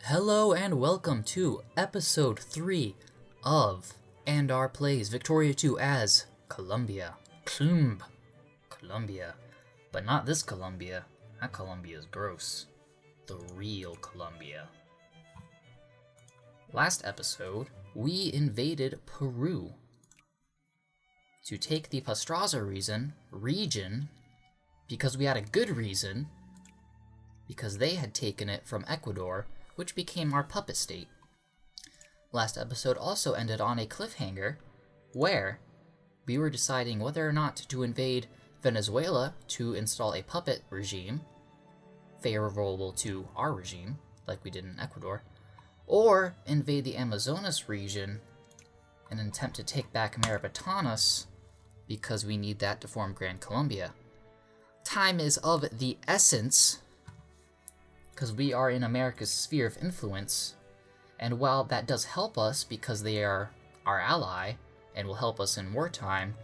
Hello and welcome to episode 3 of Andar Plays Victoria 2 as Colombia. Colombia. But not this Colombia. That Colombia is gross. The real Colombia. Last episode, we invaded Peru to take the Pastraza region, because we had a good reason, because they had taken it from Ecuador, which became our puppet state. Last episode also ended on a cliffhanger where we were deciding whether or not to invade Venezuela to install a puppet regime favorable to our regime, like we did in Ecuador, or invade the Amazonas region in an attempt to take back Americanas because we need that to form Gran Colombia. Time is of the essence, because we are in America's sphere of influence, and while that does help us because they are our ally and will help us in wartime,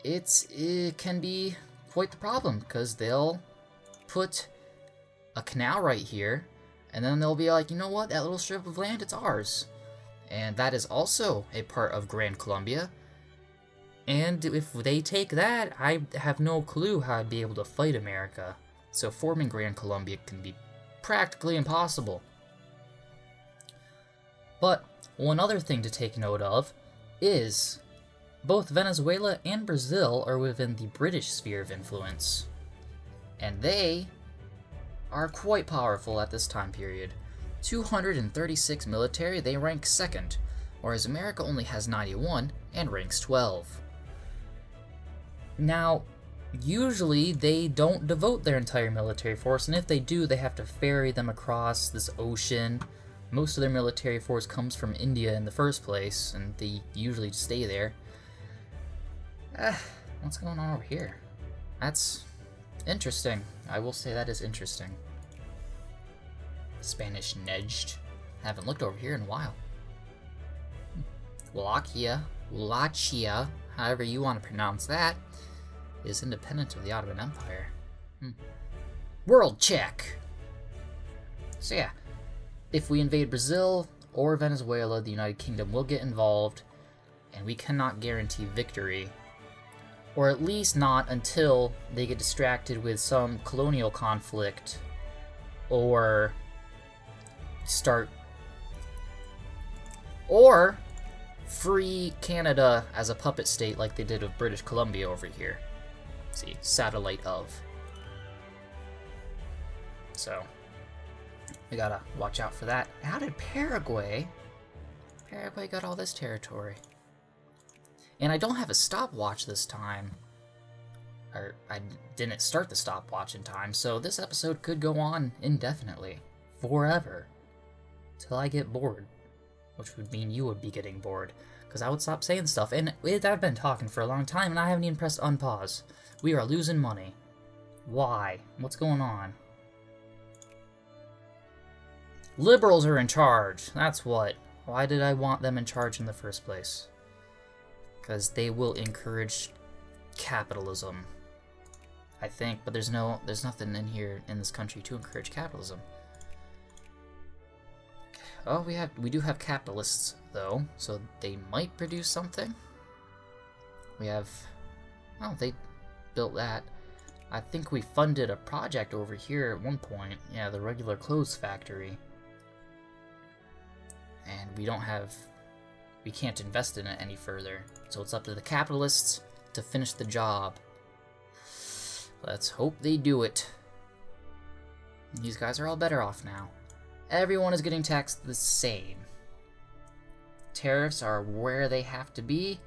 it can be quite the problem, because they'll put a canal right here, and then they'll be like, you know what, that little strip of land, it's ours. And that is also a part of Gran Colombia, and if they take that, I have no clue how I'd be able to fight America. So forming Gran Colombia can be practically impossible. But one other thing to take note of is both Venezuela and Brazil are within the British sphere of influence, and they are quite powerful at this time period. 236 military, they rank second, whereas America only has 91 and ranks 12. Now, usually they don't devote their entire military force, and if they do, they have to ferry them across this ocean. Most of their military force comes from India in the first place, and they usually stay there. What's going on over here? That's interesting. I will say that is interesting. Spanish nedged. Haven't looked over here in a while. Wallachia, however you want to pronounce that, is independent of the Ottoman Empire. World check! So yeah, if we invade Brazil or Venezuela, the United Kingdom will get involved, and we cannot guarantee victory. Or at least not until they get distracted with some colonial conflict, or free Canada as a puppet state like they did with British Columbia over here. See, satellite of. So, we gotta watch out for that. How did Paraguay got all this territory? And I don't have a stopwatch this time. Or, I didn't start the stopwatch in time, so this episode could go on indefinitely. Forever. Till I get bored. Which would mean you would be getting bored, because I would stop saying stuff. And I've been talking for a long time, and I haven't even pressed unpause. We are losing money. Why? What's going on? Liberals are in charge. That's what. Why did I want them in charge in the first place? Because they will encourage capitalism, I think. But there's nothing in here in this country to encourage capitalism. Oh, we do have capitalists though, so they might produce something. We have, oh, they built that. I think we funded a project over here at one point. Yeah, the regular clothes factory. And we can't invest in it any further. So it's up to the capitalists to finish the job. Let's hope they do it. These guys are all better off now. Everyone is getting taxed the same. Tariffs are where they have to be.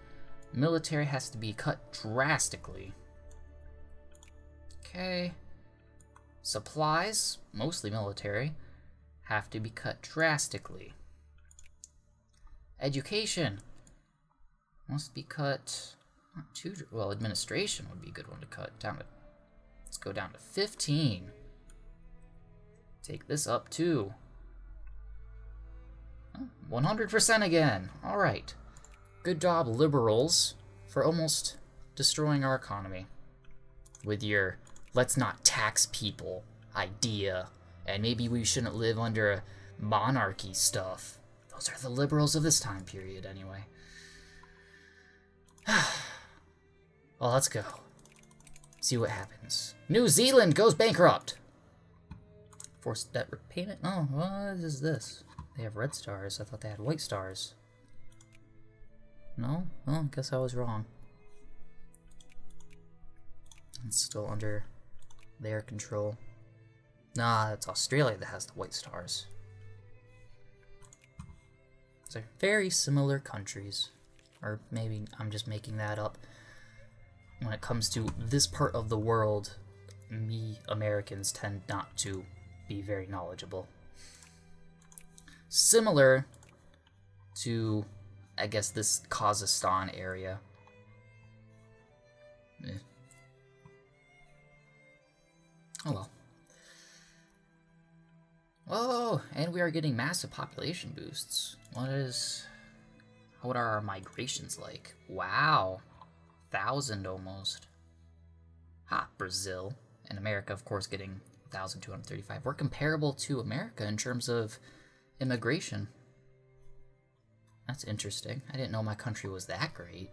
Military has to be cut drastically. Okay. Supplies, mostly military, have to be cut drastically. Education must be cut not too well. Administration would be a good one to cut down to. Let's go down to 15. Take this up too. 100% again. All right. Good job, liberals, for almost destroying our economy with your let's not tax people idea, and maybe we shouldn't live under monarchy stuff. Those are the liberals of this time period, anyway. Well, let's go. See what happens. New Zealand goes bankrupt. Forced debt repayment? Oh, what is this? They have red stars. I thought they had white stars. No? Well, I guess I was wrong. It's still under their control. Nah, it's Australia that has the white stars. These are very similar countries. Or maybe I'm just making that up. When it comes to this part of the world, we Americans tend not to be very knowledgeable. Similar to, I guess, this Kazakhstan area. Oh well. Oh, and we are getting massive population boosts. What are our migrations like? Wow. 1,000 almost. Ha, Brazil. And America, of course, getting 1,235. We're comparable to America in terms of immigration. That's interesting. I didn't know my country was that great.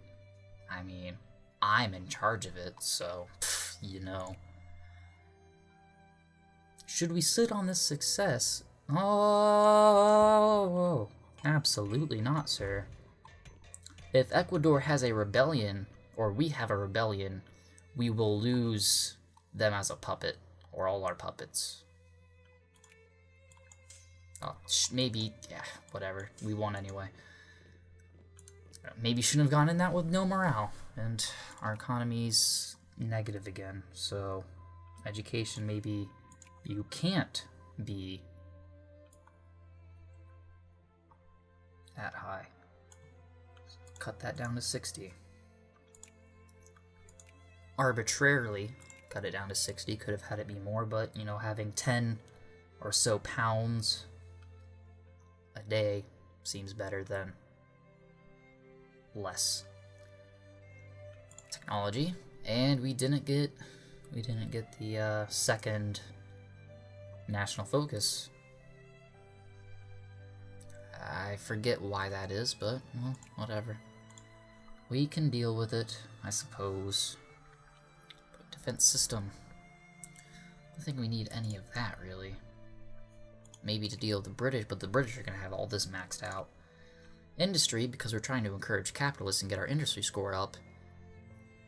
I mean, I'm in charge of it, so, you know. Should we sit on this success? Oh, absolutely not, sir. If Ecuador has a rebellion, or we have a rebellion, we will lose them as a puppet, or all our puppets. Oh, maybe, yeah, whatever. We won anyway. Maybe shouldn't have gone in that with no morale, and our economy's negative again, so education maybe you can't be that high. Cut that down to 60. Arbitrarily cut it down to 60. Could have had it be more, but, you know, having 10 or so pounds a day seems better than less. Technology. And we didn't get the second national focus. I forget why that is, but, well, whatever. We can deal with it, I suppose. Defense system. I don't think we need any of that, really. Maybe to deal with the British, but the British are going to have all this maxed out. Industry, because we're trying to encourage capitalists and get our industry score up.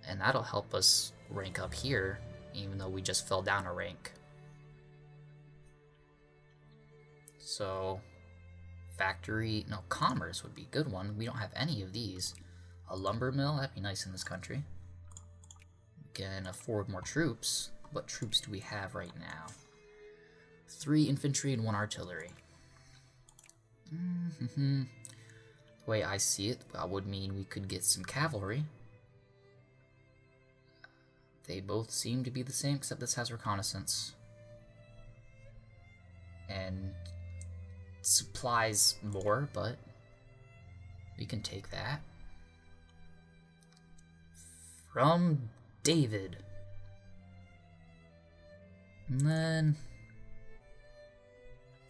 And that'll help us rank up here, even though we just fell down a rank. So, factory, no, commerce would be a good one. We don't have any of these. A lumber mill, that'd be nice in this country. We can afford more troops. What troops do we have right now? 3 infantry and 1 artillery. The way I see it, that would mean we could get some cavalry. They both seem to be the same, except this has reconnaissance. And supplies more, but we can take that. From David. And then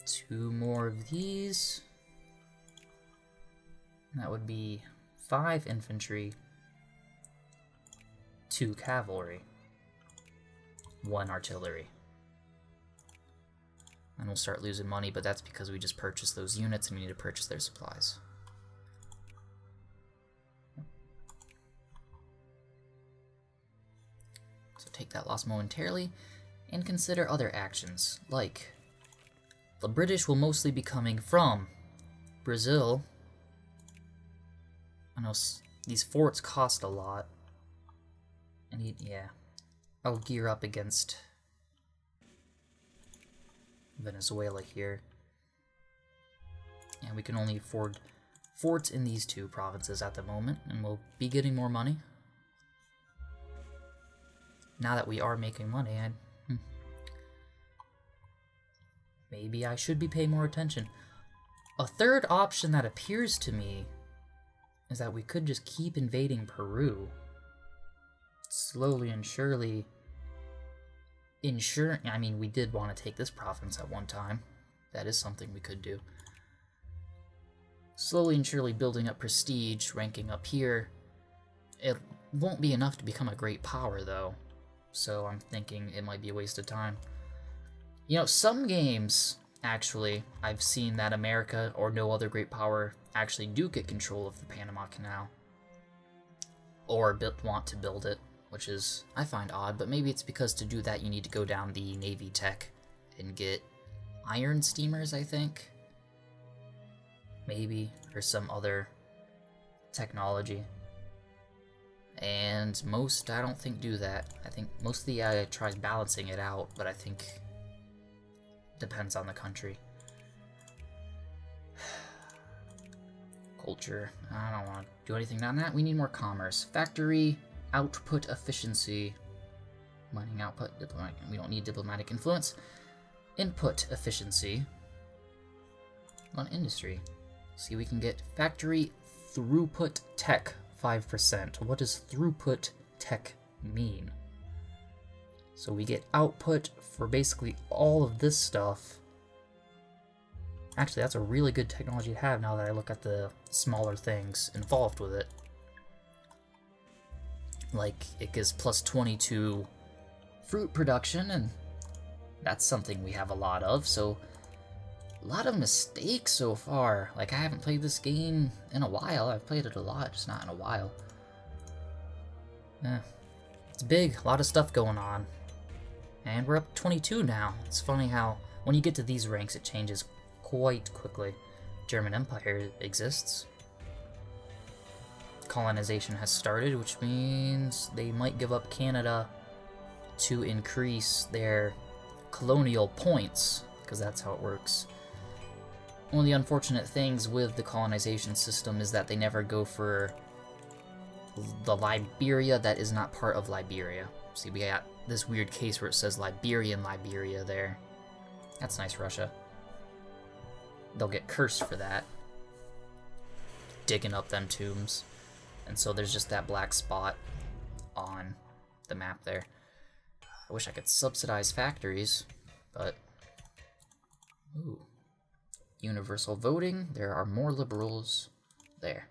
2 more of these. That would be 5 infantry, 2 cavalry, 1 artillery. And we'll start losing money, but that's because we just purchased those units and we need to purchase their supplies. So take that loss momentarily and consider other actions, like the British will mostly be coming from Brazil. I know these forts cost a lot. And yeah, I'll gear up against Venezuela here. And we can only afford forts in these 2 provinces at the moment, and we'll be getting more money. Now that we are making money, maybe I should be paying more attention. A third option that appears to me is that we could just keep invading Peru. Slowly and surely I mean, we did want to take this province at one time. that is something we could do. Slowly and surely building up prestige, ranking up here. It won't be enough to become a great power, though. So I'm thinking it might be a waste of time. You know, some games, actually, I've seen that America or no other great power actually do get control of the Panama Canal. Or want to build it, which is, I find odd, but maybe it's because to do that you need to go down the Navy tech and get iron steamers, I think. Maybe, or some other technology. And most, I don't think, do that. I think mostly tries balancing it out, but I think depends on the country. Culture. I don't want to do anything on that. We need more commerce. Factory output efficiency. Mining output. Diplomatic. We don't need diplomatic influence. Input efficiency. On industry. See, we can get factory throughput tech 5%. What does throughput tech mean? So we get output for basically all of this stuff. Actually, that's a really good technology to have now that I look at the smaller things involved with it. Like, it gives plus 20 to fruit production, and that's something we have a lot of, so a lot of mistakes so far. Like, I haven't played this game in a while. I've played it a lot, just not in a while. It's big, a lot of stuff going on. And we're up 22 now. It's funny how, when you get to these ranks, it changes quite quickly. German Empire exists. Colonization has started, which means they might give up Canada to increase their colonial points, because that's how it works. One of the unfortunate things with the colonization system is that they never go for the Liberia that is not part of Liberia. See, we got this weird case where it says Liberian Liberia there. That's nice, Russia. They'll get cursed for that. Digging up them tombs. And so there's just that black spot on the map there. I wish I could subsidize factories, but... Ooh. Universal voting. There are more liberals there.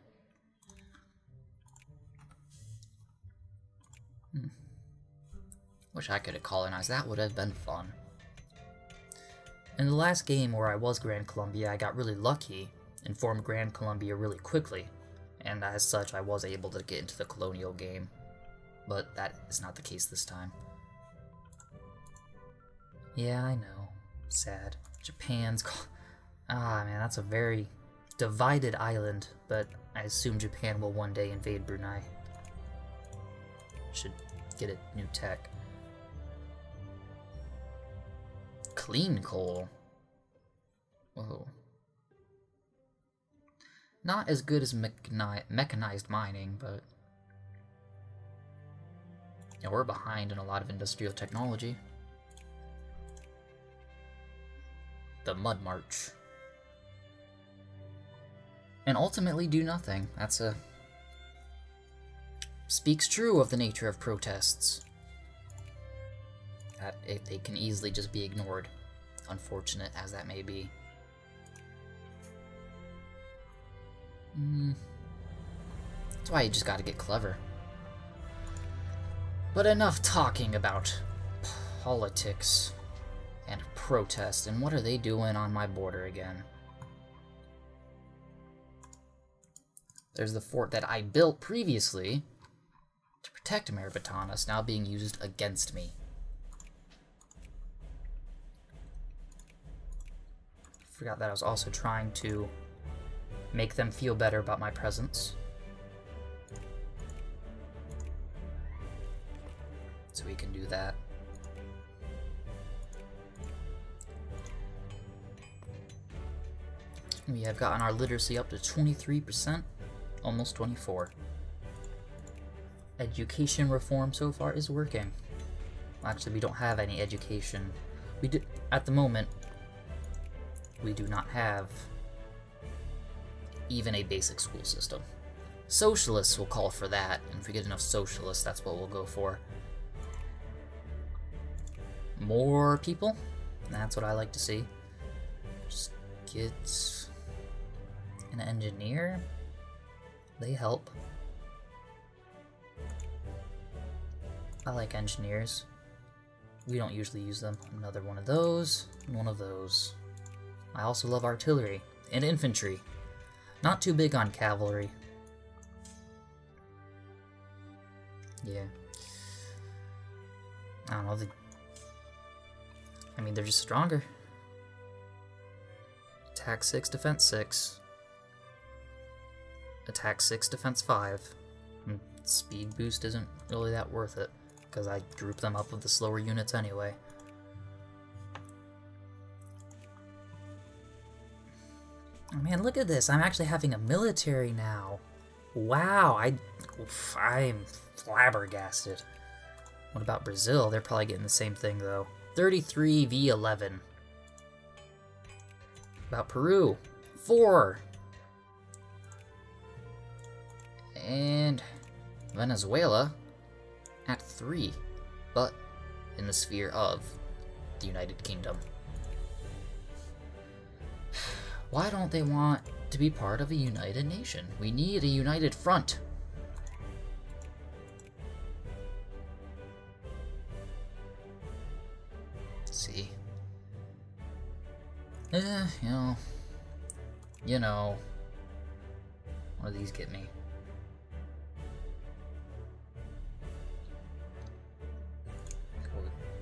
Wish I could have colonized. That would have been fun. In the last game where I was Grand Colombia, I got really lucky and formed Grand Colombia really quickly, and as such I was able to get into the colonial game, but that is not the case this time. Yeah, I know. Sad. Japan's... Ah, man, that's a very divided island, but I assume Japan will one day invade Brunei. Should get a new tech. Clean coal. Whoa. Not as good as mechanized mining, but... Yeah, we're behind in a lot of industrial technology. The Mud March. And ultimately do nothing. That's a... Speaks true of the nature of protests. That they can easily just be ignored, unfortunate as that may be. That's why you just gotta get clever. But enough talking about politics and protest, and what are they doing on my border again? There's the fort that I built previously to protect Maribatanas, now being used against me. Forgot that I was also trying to make them feel better about my presence. So we can do that. We have gotten our literacy up to 23%, almost 24%. Education reform so far is working. Actually, we don't have any education. We do, at the moment, we do not have even a basic school system. Socialists will call for that, and if we get enough socialists, that's what we'll go for. More people? That's what I like to see. Just get an engineer. They help. I like engineers. We don't usually use them. Another one of those, and one of those. I also love artillery and infantry. Not too big on cavalry. Yeah. I don't know. I mean, they're just stronger. Attack 6, defense 6. Attack 6, defense 5. And speed boost isn't really that worth it, because I group them up with the slower units anyway. Oh man, look at this. I'm actually having a military now. Wow, I'm flabbergasted. What about Brazil? They're probably getting the same thing, though. 33 v 11. About Peru? 4. And Venezuela at 3, but in the sphere of the United Kingdom. Why don't they want to be part of a united nation? We need a united front. Let's see. You know, what do these get me?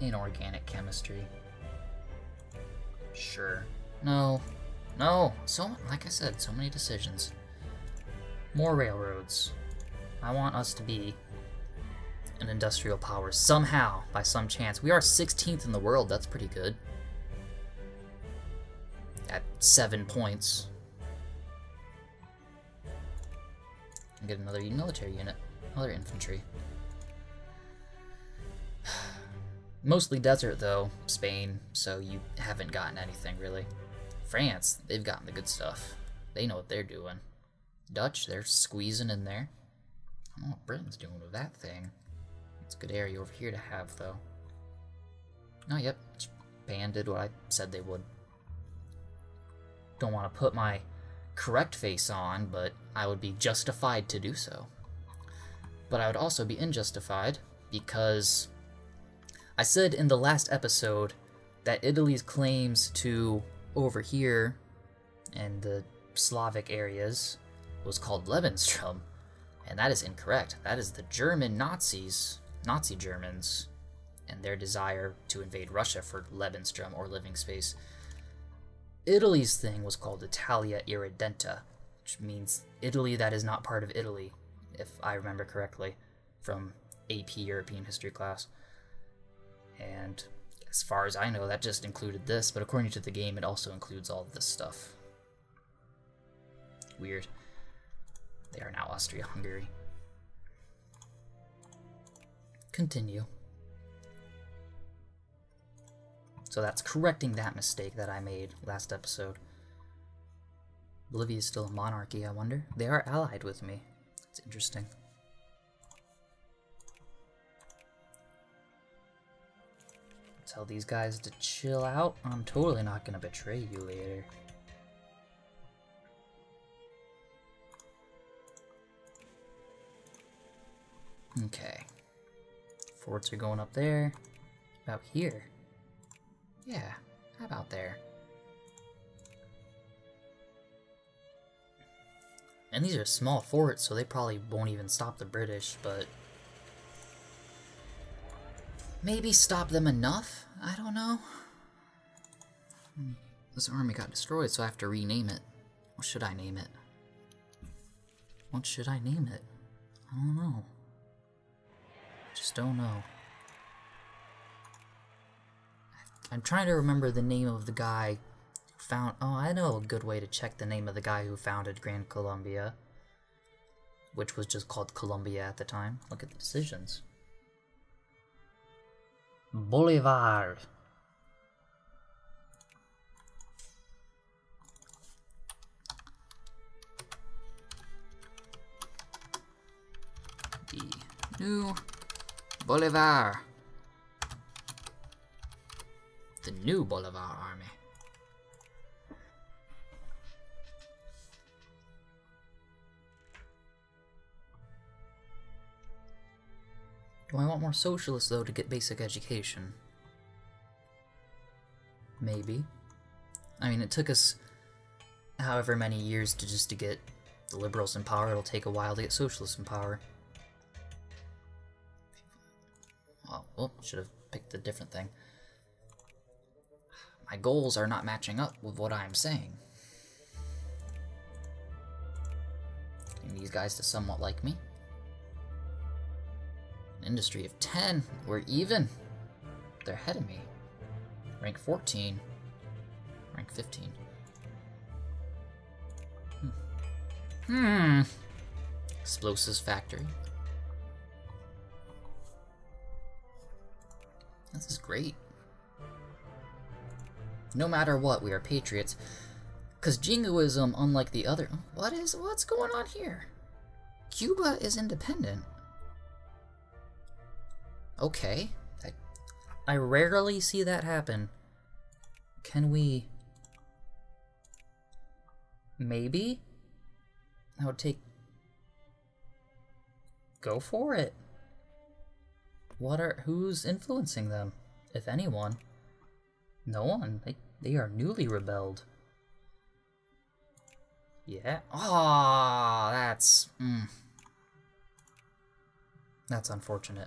Inorganic chemistry. Sure. No. Like I said, so many decisions. More railroads. I want us to be an industrial power somehow, by some chance. We are 16th in the world. That's pretty good. At 7 points. And get another military unit. Another infantry. Mostly desert, though, Spain, so you haven't gotten anything, really. France, they've gotten the good stuff. They know what they're doing. Dutch, they're squeezing in there. I don't know what Britain's doing with that thing. It's a good area over here to have, though. Oh, yep, Japan did what I said they would. Don't want to put my correct face on, but I would be justified to do so. But I would also be unjustified, because I said in the last episode that Italy's claims to over here in the Slavic areas was called Lebensraum, and that is incorrect. That is the German Nazis, Nazi Germans, and their desire to invade Russia for Lebensraum, or living space. Italy's thing was called Italia Irredenta, which means Italy that is not part of Italy, if I remember correctly, from AP European history class. And as far as I know, that just included this, but according to the game, it also includes all of this stuff. Weird. They are now Austria-Hungary. Continue. So that's correcting that mistake that I made last episode. Bolivia is still a monarchy, I wonder. They are allied with me. It's interesting. Tell these guys to chill out. I'm totally not gonna betray you later. Okay. Forts are going up there. About here. Yeah, how about there? And these are small forts, so they probably won't even stop the British, but maybe stop them enough? I don't know. This army got destroyed, so I have to rename it. What should I name it? What should I name it? I don't know. I just don't know. I'm trying to remember the name of the guy who found... Oh, I know a good way to check the name of the guy who founded Grand Colombia, which was just called Colombia at the time. Look at the decisions. Bolivar. The new Bolivar. The new Bolivar army. Do I want more socialists, though, to get basic education? Maybe. I mean, it took us however many years to get the liberals in power. It'll take a while to get socialists in power. Oh, well, should have picked a different thing. My goals are not matching up with what I'm saying. Getting these guys to somewhat like me. An industry of 10. We're even. They're ahead of me. Rank 14. Rank 15. Explosives factory. This is great. No matter what, we are patriots. Because jingoism, unlike the other... What's going on here? Cuba is independent. Okay. I rarely see that happen. Can we... Maybe? That would take... Go for it. Who's influencing them? If anyone. No one. They are newly rebelled. Yeah. Ah, that's... That's unfortunate.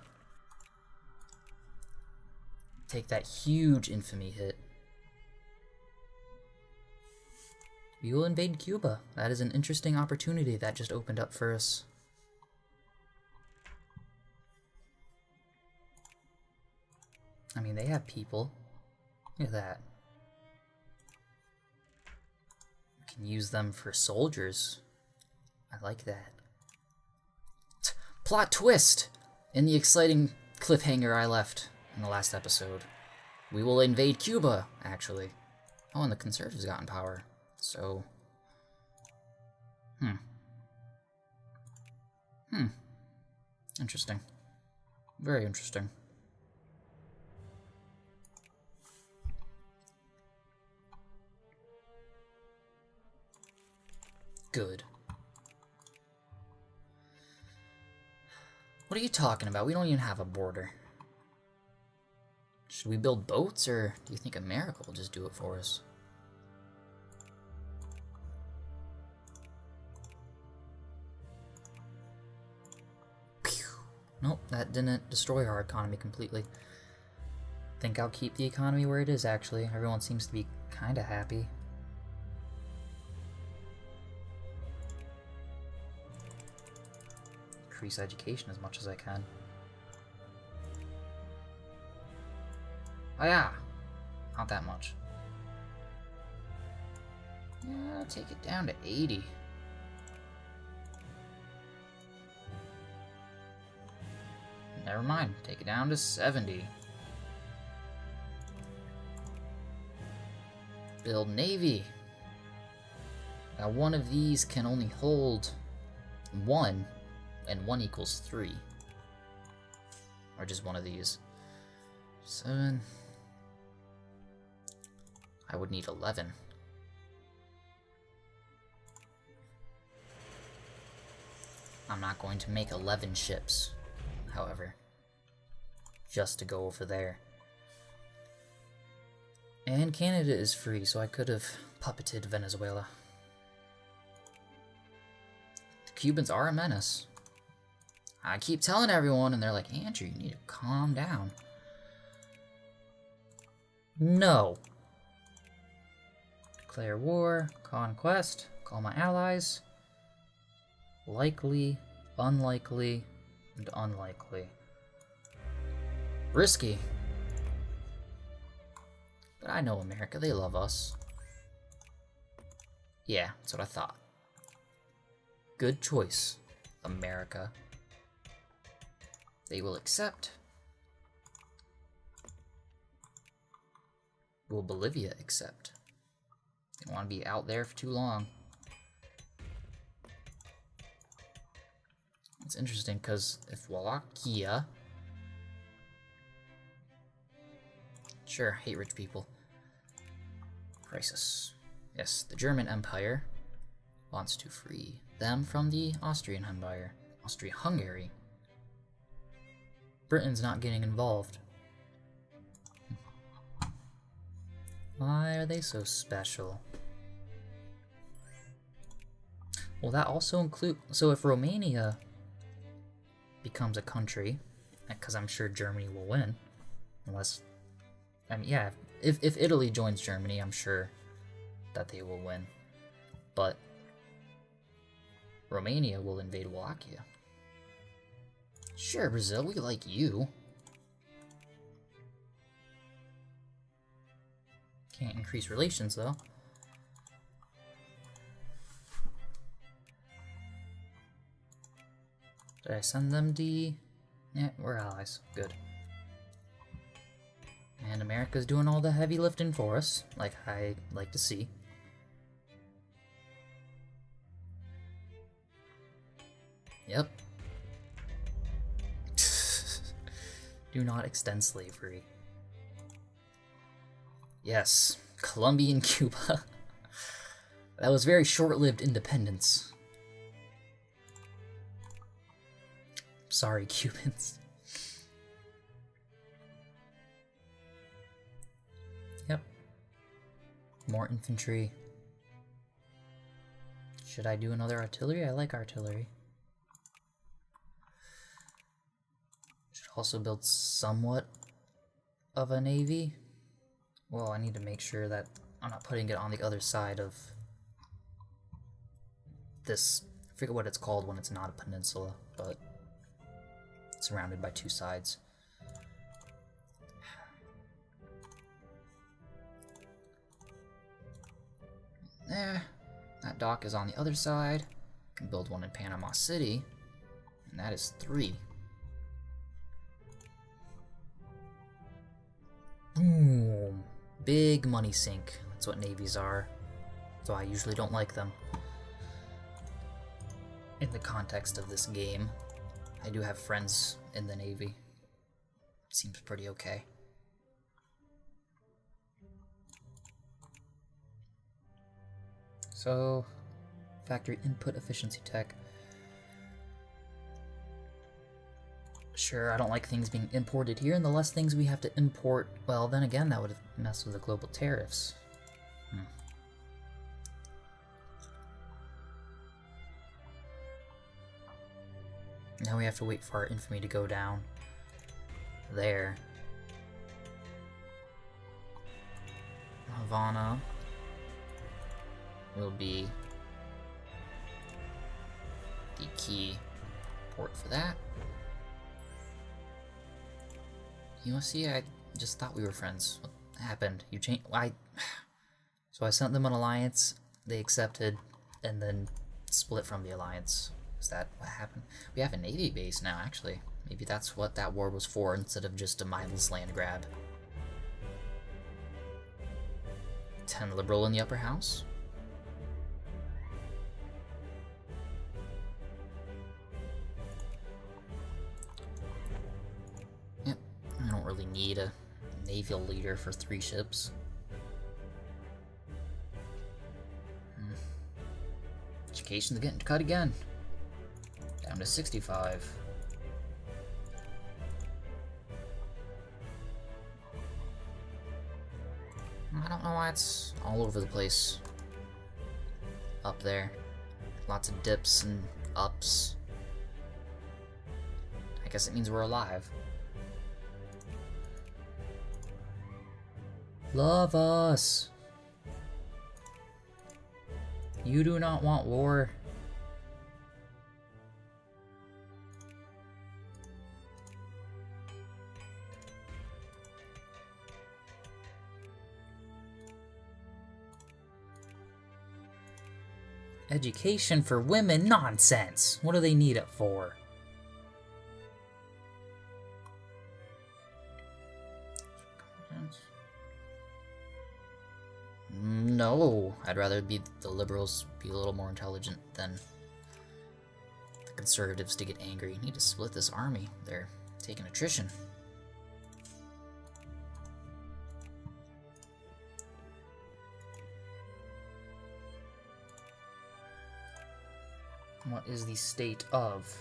Take that huge infamy hit. We will invade Cuba. That is an interesting opportunity that just opened up for us. I mean, they have people. Look at that. We can use them for soldiers. I like that. Plot twist! In the exciting cliffhanger I left in the last episode. We will invade Cuba, actually. Oh, and the Conservatives got in power. So... Interesting. Very interesting. Good. What are you talking about? We don't even have a border. Should we build boats, or do you think America will just do it for us? Pew. Nope, that didn't destroy our economy completely. Think I'll keep the economy where it is, actually. Everyone seems to be kinda happy. Increase education as much as I can. Oh yeah, not that much. Yeah, take it down to 80. Never mind, take it down to 70. Build Navy. Now one of these can only hold 1, and 1 equals 3. Or just one of these. 7. I would need 11. I'm not going to make 11 ships, however, just to go over there. And Canada is free, so I could have puppeted Venezuela. The Cubans are a menace. I keep telling everyone, and they're like, Andrew, you need to calm down. No. Declare war, conquest, call my allies. Likely, unlikely, and unlikely. Risky. But I know America, they love us. Yeah, that's what I thought. Good choice, America. They will accept. Will Bolivia accept? They don't want to be out there for too long. It's interesting because if Wallachia... Sure, hate rich people. Crisis. Yes, the German Empire wants to free them from the Austrian Empire. Austria-Hungary. Britain's not getting involved. Why are they so special? Well, that also includes... So if Romania becomes a country, because I'm sure Germany will win, unless... I mean, yeah, if Italy joins Germany, I'm sure that they will win. But Romania will invade Wallachia. Sure, Brazil, we like you. Can't increase relations, though. Did I send them the... Yeah, we're allies. Good. And America's doing all the heavy lifting for us, like I like to see. Yep. Do not extend slavery. Yes, Colombian Cuba. That was very short-lived independence. Sorry, Cubans. Yep. More infantry. Should I do another artillery? I like artillery. Should also build somewhat of a navy. Well, I need to make sure that I'm not putting it on the other side of this. I forget what it's called when it's not a peninsula, but it's surrounded by two sides. There. That dock is on the other side. I can build one in Panama City, and that is 3. Boom. Big money sink. That's what navies are. So I usually don't like them. In the context of this game, I do have friends in the Navy. Seems pretty okay. So, factory input efficiency tech. Sure, I don't like things being imported here, and the less things we have to import, well, then again, that would mess with the global tariffs. Now we have to wait for our infamy to go down. There. Havana will be the key port for that. USC, I just thought we were friends. What happened? You changed? So I sent them an alliance, they accepted, and then split from the alliance. Is that what happened? We have a navy base now, actually. Maybe that's what that war was for, instead of just a mindless land grab. 10 liberal in the upper house. Yep, I don't really need a naval leader for 3 ships. Education's getting cut again. Down to 65. I don't know why it's all over the place. Up there. Lots of dips and ups. I guess it means we're alive. Love us! You do not want war. Education for women? Nonsense! What do they need it for? No, I'd rather be the liberals be a little more intelligent than the conservatives to get angry. Need to split this army. They're taking attrition. What is the state of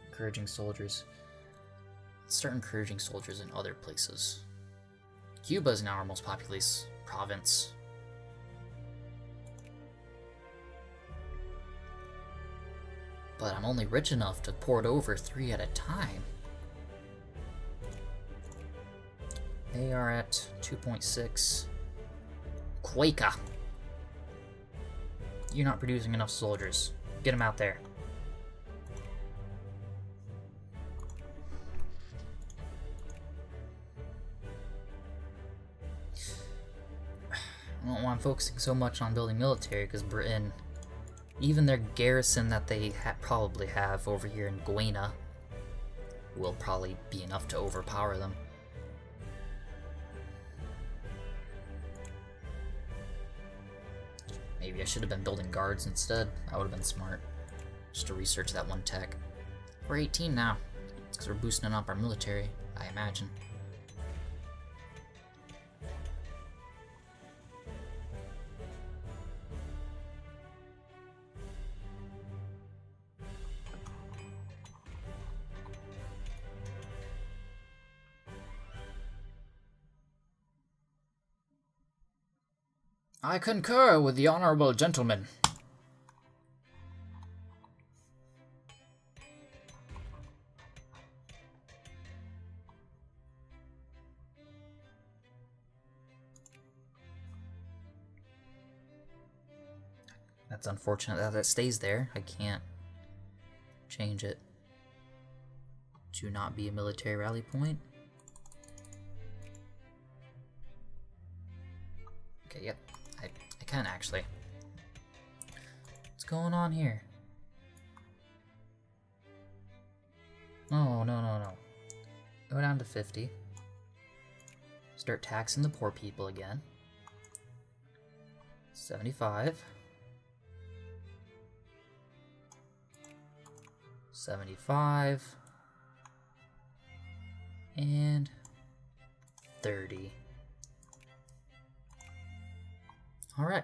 encouraging soldiers? start encouraging soldiers in other places. Cuba is now our most populous province. But I'm only rich enough to port over 3 at a time. They are at 2.6. Quaker! You're not producing enough soldiers. Get them out there. I don't want focusing so much on building military because Britain, even their garrison that they probably have over here in Guiana, will probably be enough to overpower them. Maybe I should have been building guards instead. That would have been smart. Just to research that one tech. We're 18 now. It's because we're boosting up our military, I imagine. I concur with the honorable gentleman. That's unfortunate that it stays there. I can't change it to not be a military rally point. Okay, yep. I can actually. What's going on here? Oh, no. Go down to 50. Start taxing the poor people again. 75. 75. And 30. Alright.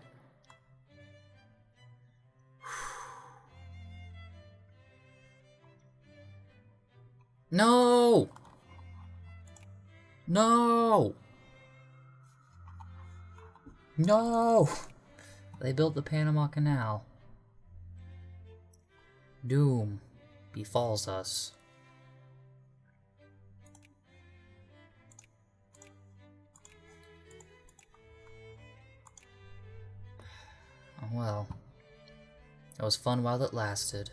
No! No! No! They built the Panama Canal. Doom befalls us. Oh well. It was fun while it lasted.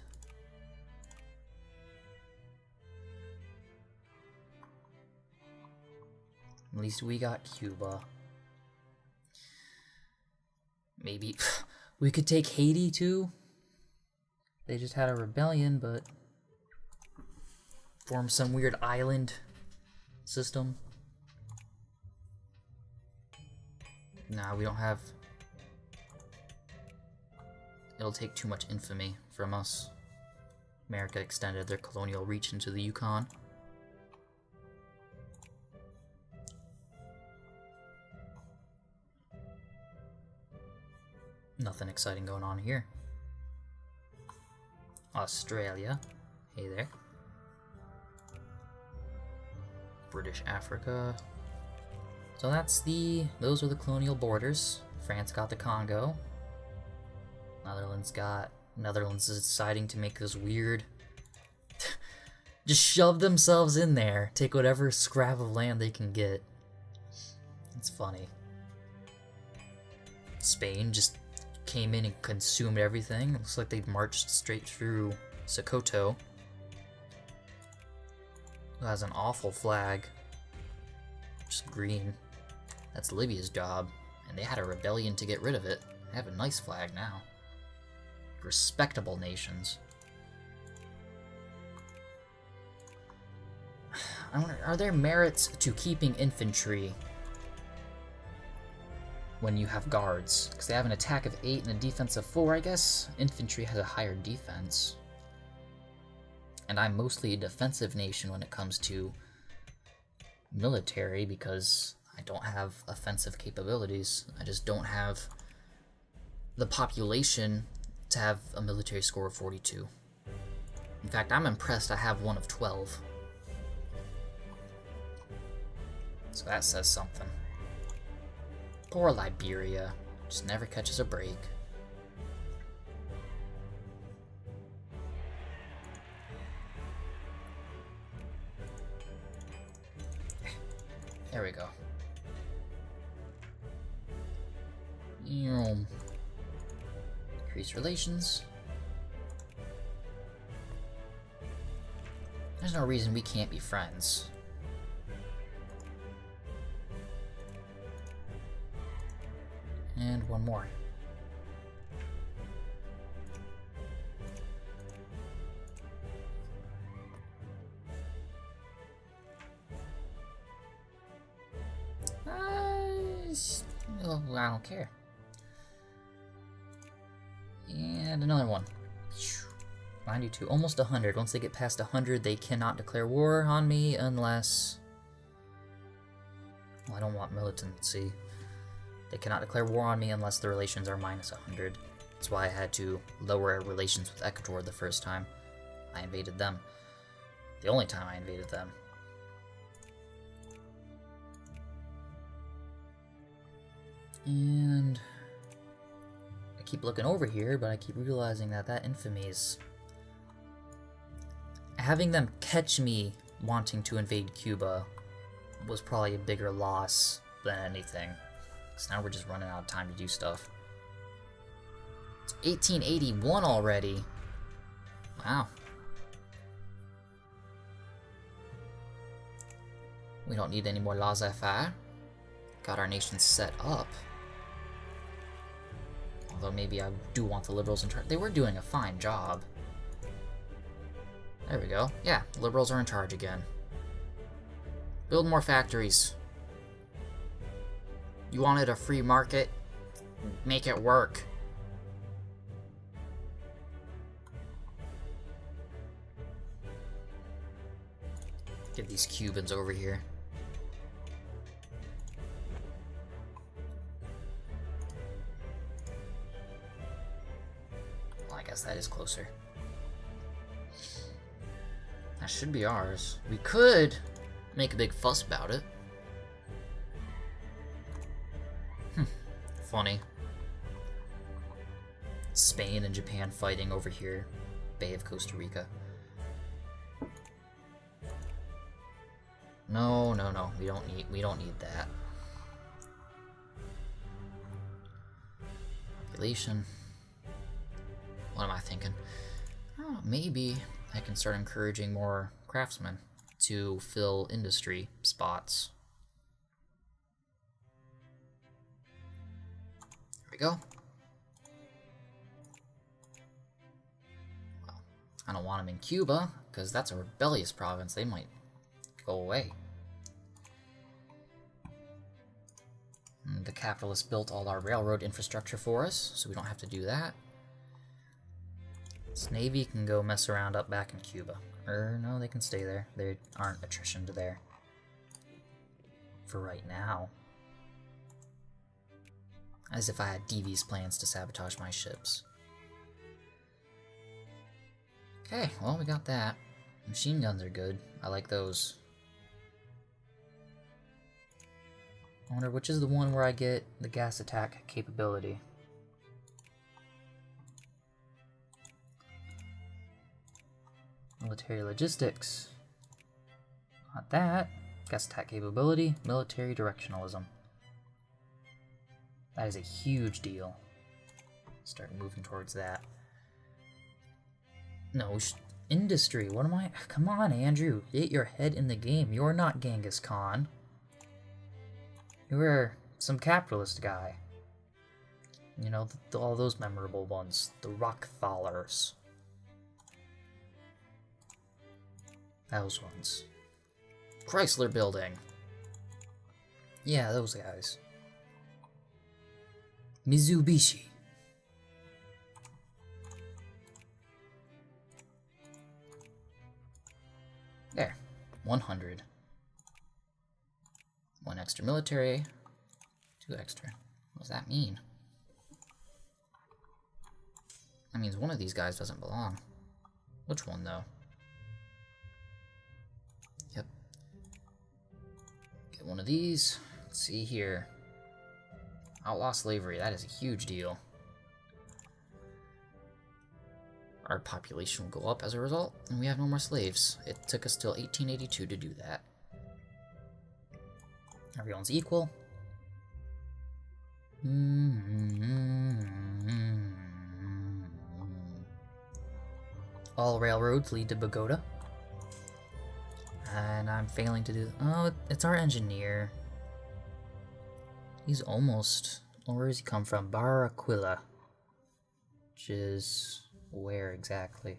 At least we got Cuba. Maybe we could take Haiti too. They just had a rebellion, but form some weird island system. Nah, we don't have... It'll take too much infamy from us. America extended their colonial reach into the Yukon. Nothing exciting going on here. Australia. Hey there. British Africa. So those are the colonial borders. France got the Congo. Netherlands is deciding to make this weird just shove themselves in there, take whatever scrap of land they can get. It's funny. Spain just came in and consumed everything. Looks like they marched straight through Sokoto. Who has an awful flag. Just green. That's Libya's job. And they had a rebellion to get rid of it. They have a nice flag now. Respectable nations. I wonder, are there merits to keeping infantry when you have guards? Because they have an attack of 8 and a defense of 4, I guess. Infantry has a higher defense. And I'm mostly a defensive nation when it comes to military because I don't have offensive capabilities. I just don't have the population to have a military score of 42. In fact, I'm impressed I have one of 12. So that says something. Poor Liberia. Just never catches a break. There we go. Increase relations. There's no reason we can't be friends. And one more. Oh, I don't care. And another one. 92, almost 100. Once they get past 100, they cannot declare war on me unless... Well, I don't want militancy. They cannot declare war on me unless the relations are minus 100. That's why I had to lower relations with Ecuador the first time I invaded them. The only time I invaded them. And I keep looking over here, but I keep realizing that that infamy is... Having them catch me wanting to invade Cuba was probably a bigger loss than anything. So now we're just running out of time to do stuff. It's 1881 already. Wow. We don't need any more laissez-faire. Got our nation set up. Although maybe I do want the liberals in charge. They were doing a fine job. There we go. Yeah, liberals are in charge again. Build more factories. You wanted a free market? Make it work. Get these Cubans over here. Well, I guess that is closer. That should be ours. We could make a big fuss about it. Funny. Spain and Japan fighting over here. Bay of Costa Rica. No, no, no. We don't need that. Population. What am I thinking? Oh, maybe I can start encouraging more craftsmen to fill industry spots. There we go. Well, I don't want them in Cuba, because that's a rebellious province. They might go away. And the capitalists built all our railroad infrastructure for us, so we don't have to do that. This Navy can go mess around up back in Cuba. Or, no, they can stay there. They aren't attrition to there. For right now. As if I had devious plans to sabotage my ships. Okay, well, we got that. Machine guns are good. I like those. I wonder which is the one where I get the gas attack capability. Military logistics. Not that. Gas attack capability. Military directionalism. That is a huge deal. Start moving towards that. No, industry. What am I? Come on, Andrew. Get your head in the game. You're not Genghis Khan. You're some capitalist guy. You know, all those memorable ones. The Rockefellers. Those ones. Chrysler Building. Yeah, those guys. Mitsubishi. There. 100. 1 extra military. 2 extra. What does that mean? That means one of these guys doesn't belong. Which one, though? Yep. Get one of these. Let's see here. Outlaw slavery, that is a huge deal. Our population will go up as a result, and we have no more slaves. It took us till 1882 to do that. Everyone's equal. All railroads lead to Bogota. And I'm failing to do... Oh, it's our engineer. He's almost... Oh, where does he come from? Barranquilla. Which is... where exactly?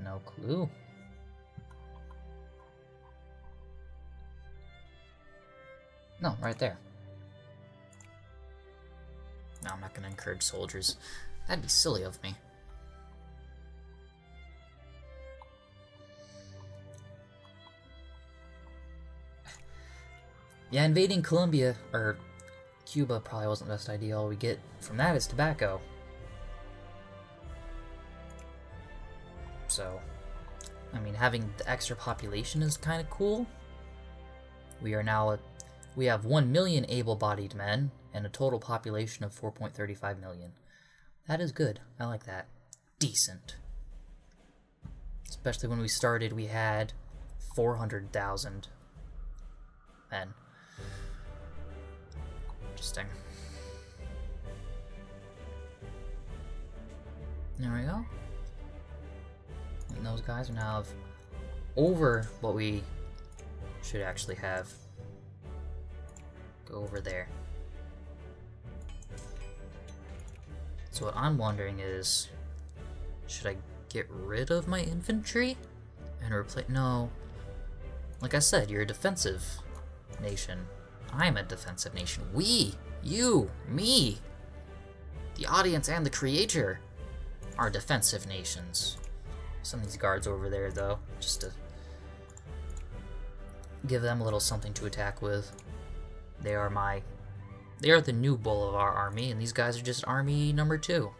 No clue. No, right there. No, I'm not going to encourage soldiers. That'd be silly of me. Yeah, invading Colombia, or Cuba, probably wasn't the best idea. All we get from that is tobacco. So, I mean, having the extra population is kind of cool. We are now we have 1 million able-bodied men and a total population of 4.35 million. That is good. I like that. Decent. Especially when we started, we had 400,000 men. Interesting. There we go. And those guys are now over what we should actually have. Go over there. So what I'm wondering is, should I get rid of my infantry and replace? No. Like I said, you're a defensive nation. I'm a defensive nation. We, you, me, the audience and the creator are defensive nations. Send these guards over there though, just to give them a little something to attack with. They are the new bull of our army, and these guys are just army number 2.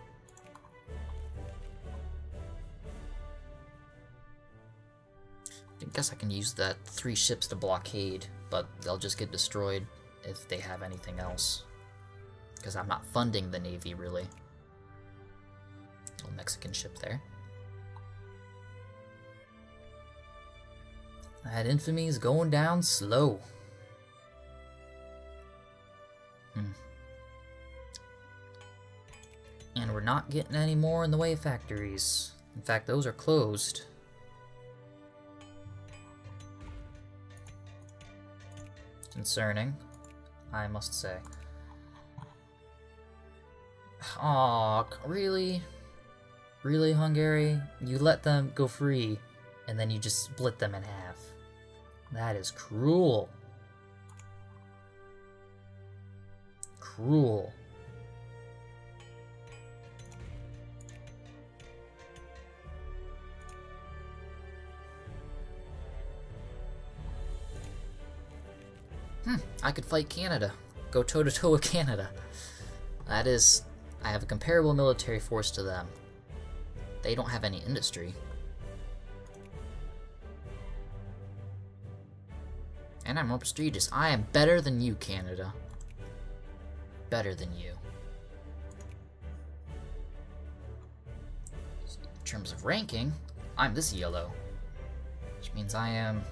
I guess I can use that 3 ships to blockade, but they'll just get destroyed if they have anything else. Because I'm not funding the Navy, really. Little Mexican ship there. That infamy is going down slow. And we're not getting any more in the way of factories. In fact, those are closed. Concerning, I must say. Aw, really? Really, Hungary? You let them go free, and then you just split them in half. That is cruel. Cruel. I could fight Canada. Go toe-to-toe with Canada. That is... I have a comparable military force to them. They don't have any industry. And I'm more prestigious. I am better than you, Canada. Better than you. In terms of ranking, I'm this yellow. Which means I am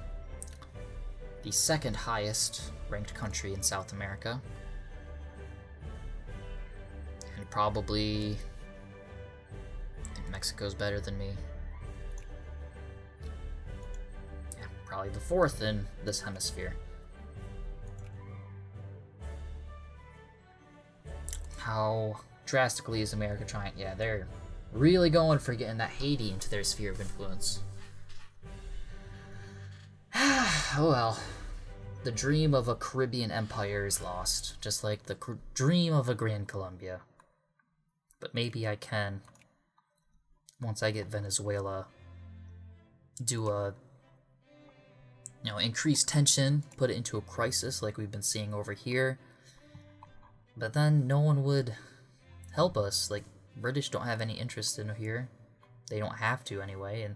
the 2nd highest ranked country in South America. And probably... I think Mexico's better than me. Yeah, probably the 4th in this hemisphere. How drastically is America trying? Yeah, they're really going for getting that Haiti into their sphere of influence. Oh well. The dream of a Caribbean empire is lost, just like the dream of a Grand Colombia. But maybe I can, once I get Venezuela, do a, increase tension, put it into a crisis like we've been seeing over here. But then no one would help us. Like, British don't have any interest in here. They don't have to anyway, and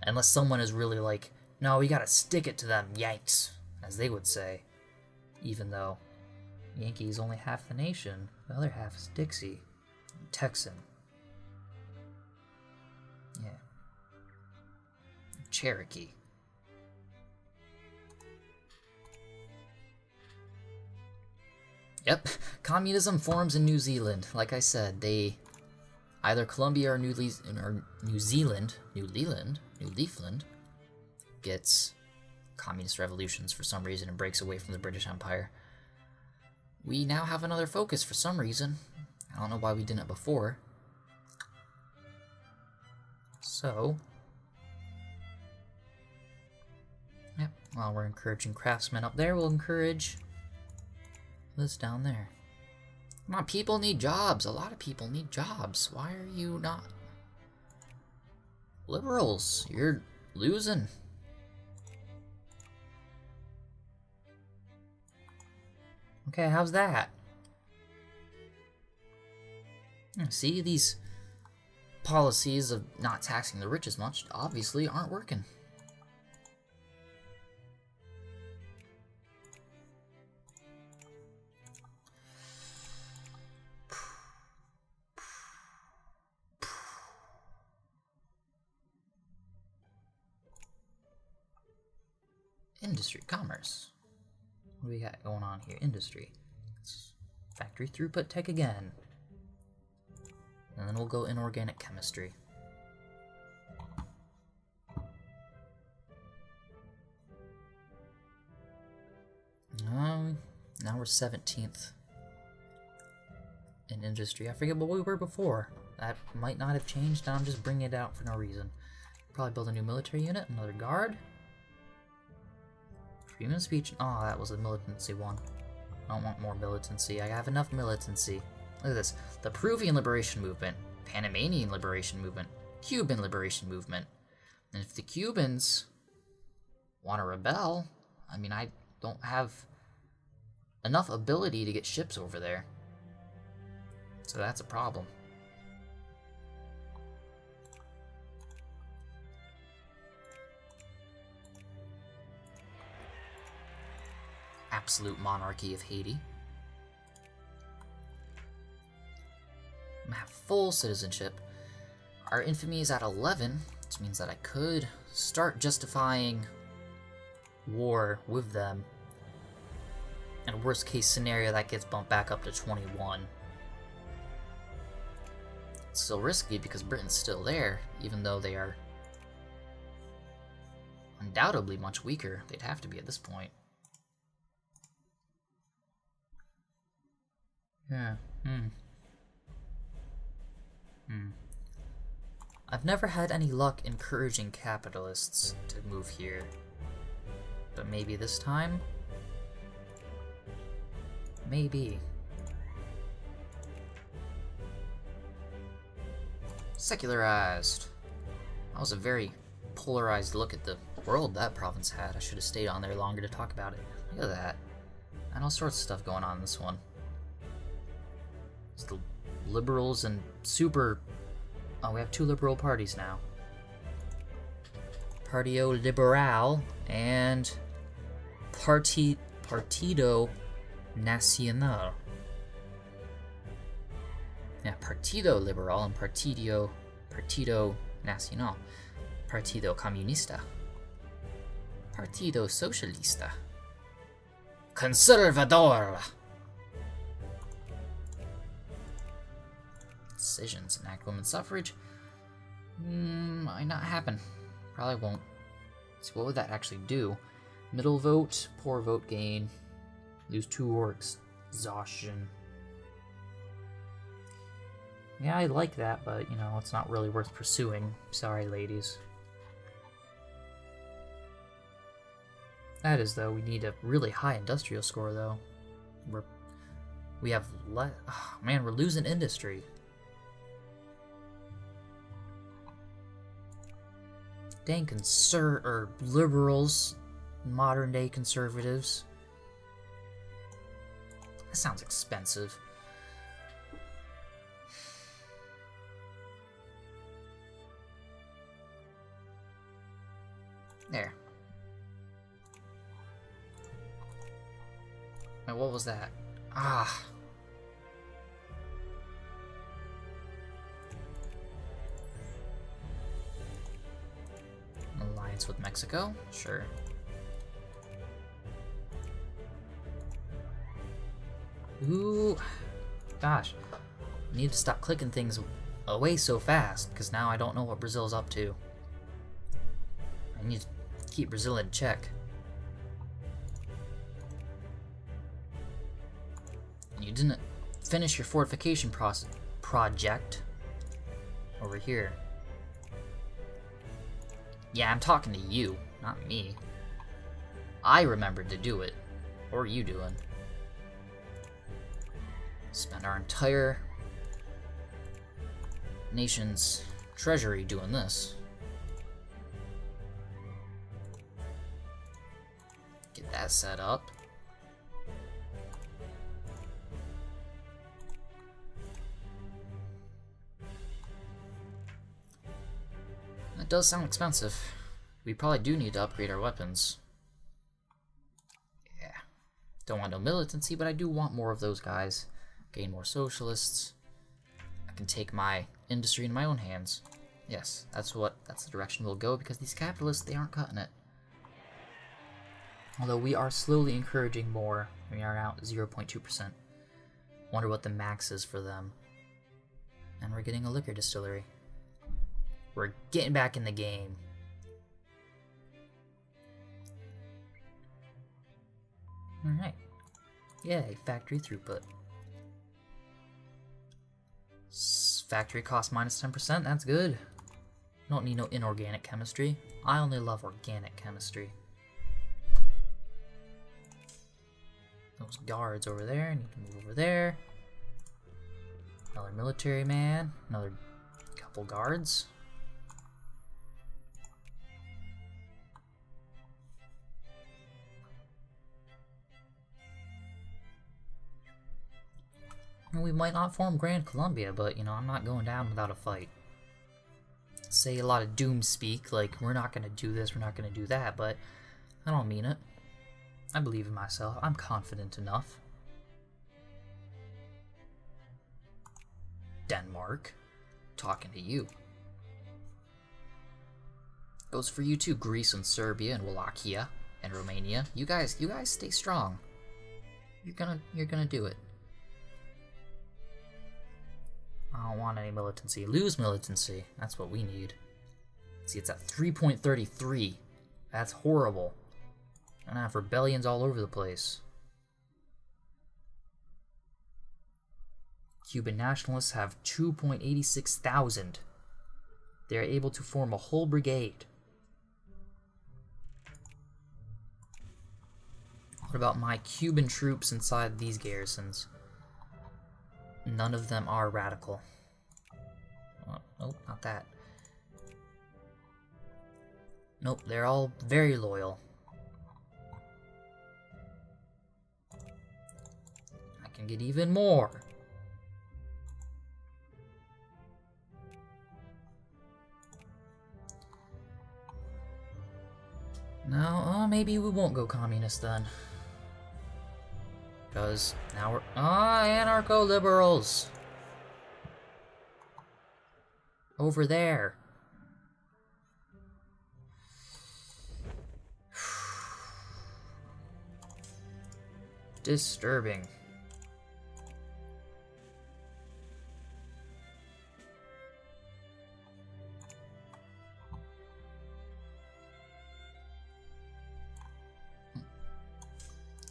Unless someone is really like, no, we gotta stick it to them Yanks, as they would say. Even though Yankee is only half the nation, the other half is Dixie, Texan. Yeah. Cherokee. Yep, communism forms in New Zealand. Like I said, they either Colombia or New Zealand gets communist revolutions for some reason and breaks away from the British Empire. We now have another focus for some reason. I don't know why we didn't before. So, yep, while we're encouraging craftsmen up there, we'll encourage this down there. Come on, people need jobs. A lot of people need jobs. Why are you not? Liberals, you're losing. Okay, how's that? See, these policies of not taxing the rich as much obviously aren't working. Industry, commerce. What do we got going on here? Industry. Factory throughput tech again. And then we'll go inorganic chemistry. Now we're 17th in industry. I forget what we were before. That might not have changed. I'm just bringing it out for no reason. Probably build a new military unit, another guard. Freedom of speech. Oh, that was a militancy one. I don't want more militancy. I have enough militancy. Look at this. The Peruvian Liberation Movement, Panamanian Liberation Movement, Cuban Liberation Movement. And if the Cubans want to rebel, I mean, I don't have enough ability to get ships over there. So that's a problem. Absolute monarchy of Haiti. I have full citizenship. Our infamy is at 11, which means that I could start justifying war with them. In a worst case scenario, that gets bumped back up to 21. It's still risky because Britain's still there, even though they are undoubtedly much weaker. They'd have to be at this point. Yeah. I've never had any luck encouraging capitalists to move here. But maybe this time? Maybe. Secularized. That was a very polarized look at the world that province had. I should have stayed on there longer to talk about it. Look at that. And all sorts of stuff going on in this one. It's the liberals and super... Oh, we have two liberal parties now. Partido Liberal and Partido Nacional. Yeah, Partido Liberal and Partido Nacional. Partido Comunista. Partido Socialista. Conservador. Decisions. Enact women's suffrage. Might not happen. Probably won't. So what would that actually do? Middle vote, poor vote gain. Lose 2 or exhaustion. Yeah, I like that, but, you know, it's not really worth pursuing. Sorry, ladies. That is, though, we need a really high industrial score, though. We have oh, man, we're losing industry. Dang liberals, modern day conservatives. That sounds expensive. There. Wait, what was that? Ah. Alliance with Mexico? Sure. Ooh. Gosh. I need to stop clicking things away so fast, because now I don't know what Brazil's up to. I need to keep Brazil in check. You didn't finish your fortification project over here. Yeah, I'm talking to you, not me. I remembered to do it. What are you doing? Spend our entire nation's treasury doing this. Get that set up. That does sound expensive. We probably do need to upgrade our weapons. Yeah. Don't want no militancy, but I do want more of those guys. Gain more socialists. I can take my industry in my own hands. Yes, that's the direction we'll go, because these capitalists, they aren't cutting it. Although we are slowly encouraging more. We are now 0.2%. Wonder what the max is for them. And we're getting a liquor distillery. We're getting back in the game. Alright. Yay, factory throughput. Factory cost minus 10%, that's good. Don't need no inorganic chemistry. I only love organic chemistry. Those guards over there, need to move over there. Another military man, another couple guards. We might not form Grand Colombia, but, you know, I'm not going down without a fight. Say a lot of doom speak, like, we're not going to do this, we're not going to do that, but I don't mean it. I believe in myself. I'm confident enough. Denmark. Talking to you. Goes for you too, Greece and Serbia and Wallachia and Romania. You guys stay strong. You're gonna do it. I don't want any militancy. Lose militancy. That's what we need. See, it's at 3.33. That's horrible. And I have rebellions all over the place. Cuban nationalists have 2.86 thousand. They're able to form a whole brigade. What about my Cuban troops inside these garrisons? None of them are radical. Oh, nope, not that. Nope, they're all very loyal. I can get even more. No, maybe we won't go communist then. Because now we're... anarcho-liberals! Over there. Disturbing.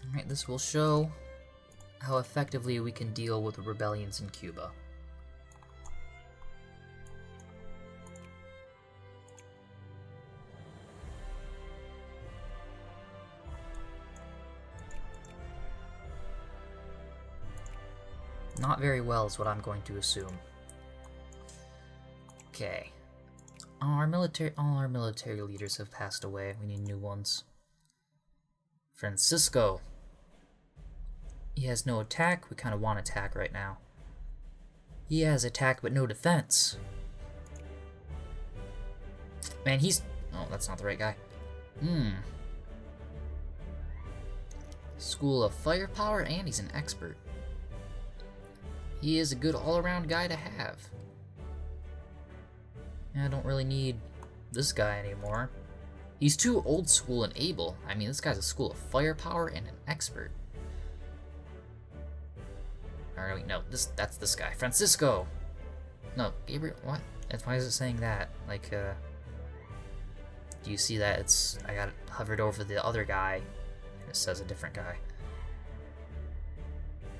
Alright, this will show how effectively we can deal with the rebellions in Cuba. Not very well is what I'm going to assume. Okay. All our military leaders have passed away. We need new ones. Francisco. He has no attack. We kind of want attack right now. He has attack but no defense. Man, he's... Oh, that's not the right guy. School of firepower, and he's an expert. He is a good all-around guy to have. I don't really need this guy anymore. He's too old school and able. I mean, this guy's a school of firepower and an expert. Or wait, no, that's this guy. Francisco! No, Gabriel, what? Why is it saying that? Like, do you see that? I got it hovered over the other guy, and it says a different guy.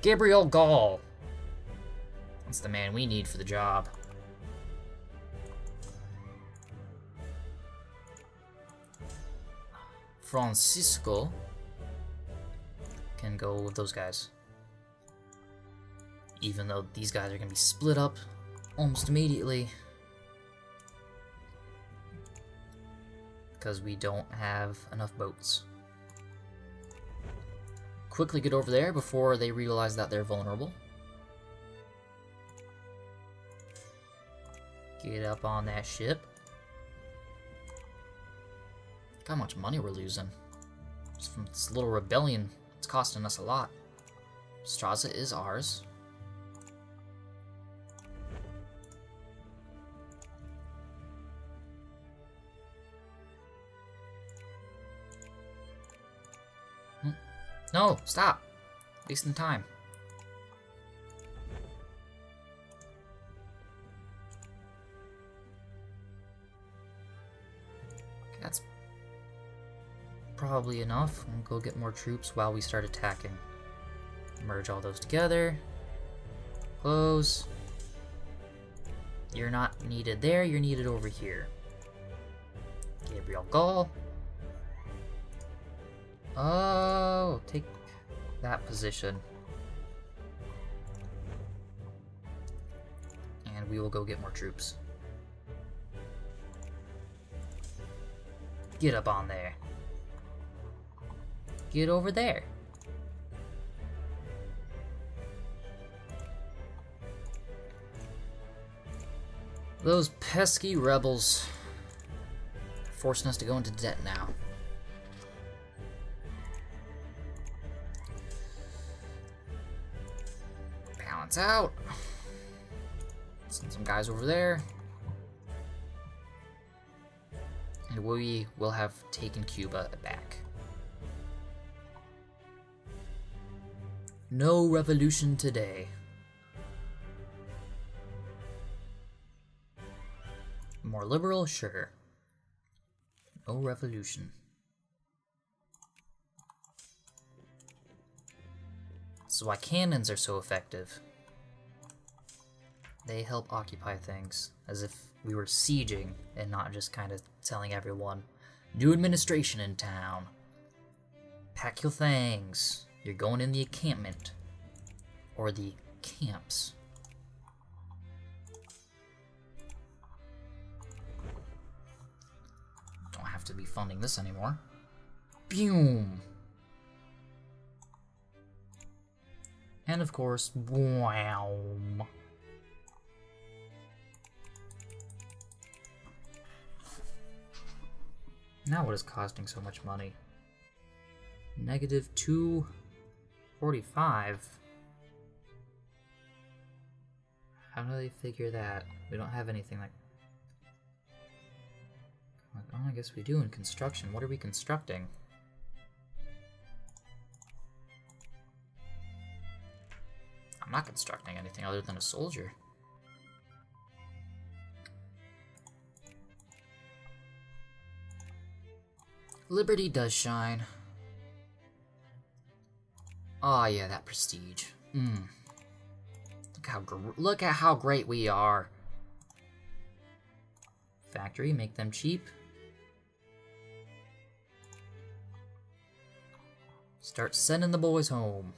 Gabriel Gall! That's the man we need for the job. Francisco can go with those guys. Even though these guys are going to be split up almost immediately. Because we don't have enough boats. Quickly get over there before they realize that they're vulnerable. Get up on that ship. Look how much money we're losing. Just from this little rebellion, it's costing us a lot. Straza is ours. No, stop! Wasting time. Okay, that's probably enough. We'll go get more troops while we start attacking. Merge all those together. Close. You're not needed there, you're needed over here. Gabriel Gall. Oh, take that position. And we will go get more troops. Get up on there. Get over there. Those pesky rebels forcing us to go into debt now. Balance out. Send some guys over there. And we will have taken Cuba back. No revolution today. More liberal? Sure. No revolution. This is why cannons are so effective. They help occupy things, as if we were sieging and not just kind of telling everyone, new administration in town. Pack your things. You're going in the encampment. Or the camps. Don't have to be funding this anymore. Boom! And of course, wow. Now what is costing so much money? Negative 245. How do they figure that? We don't have anything like... Oh, I guess we do in construction. What are we constructing? I'm not constructing anything other than a soldier. Liberty does shine. Oh yeah, that prestige. Look at how great we are. Factory, make them cheap. Start sending the boys home.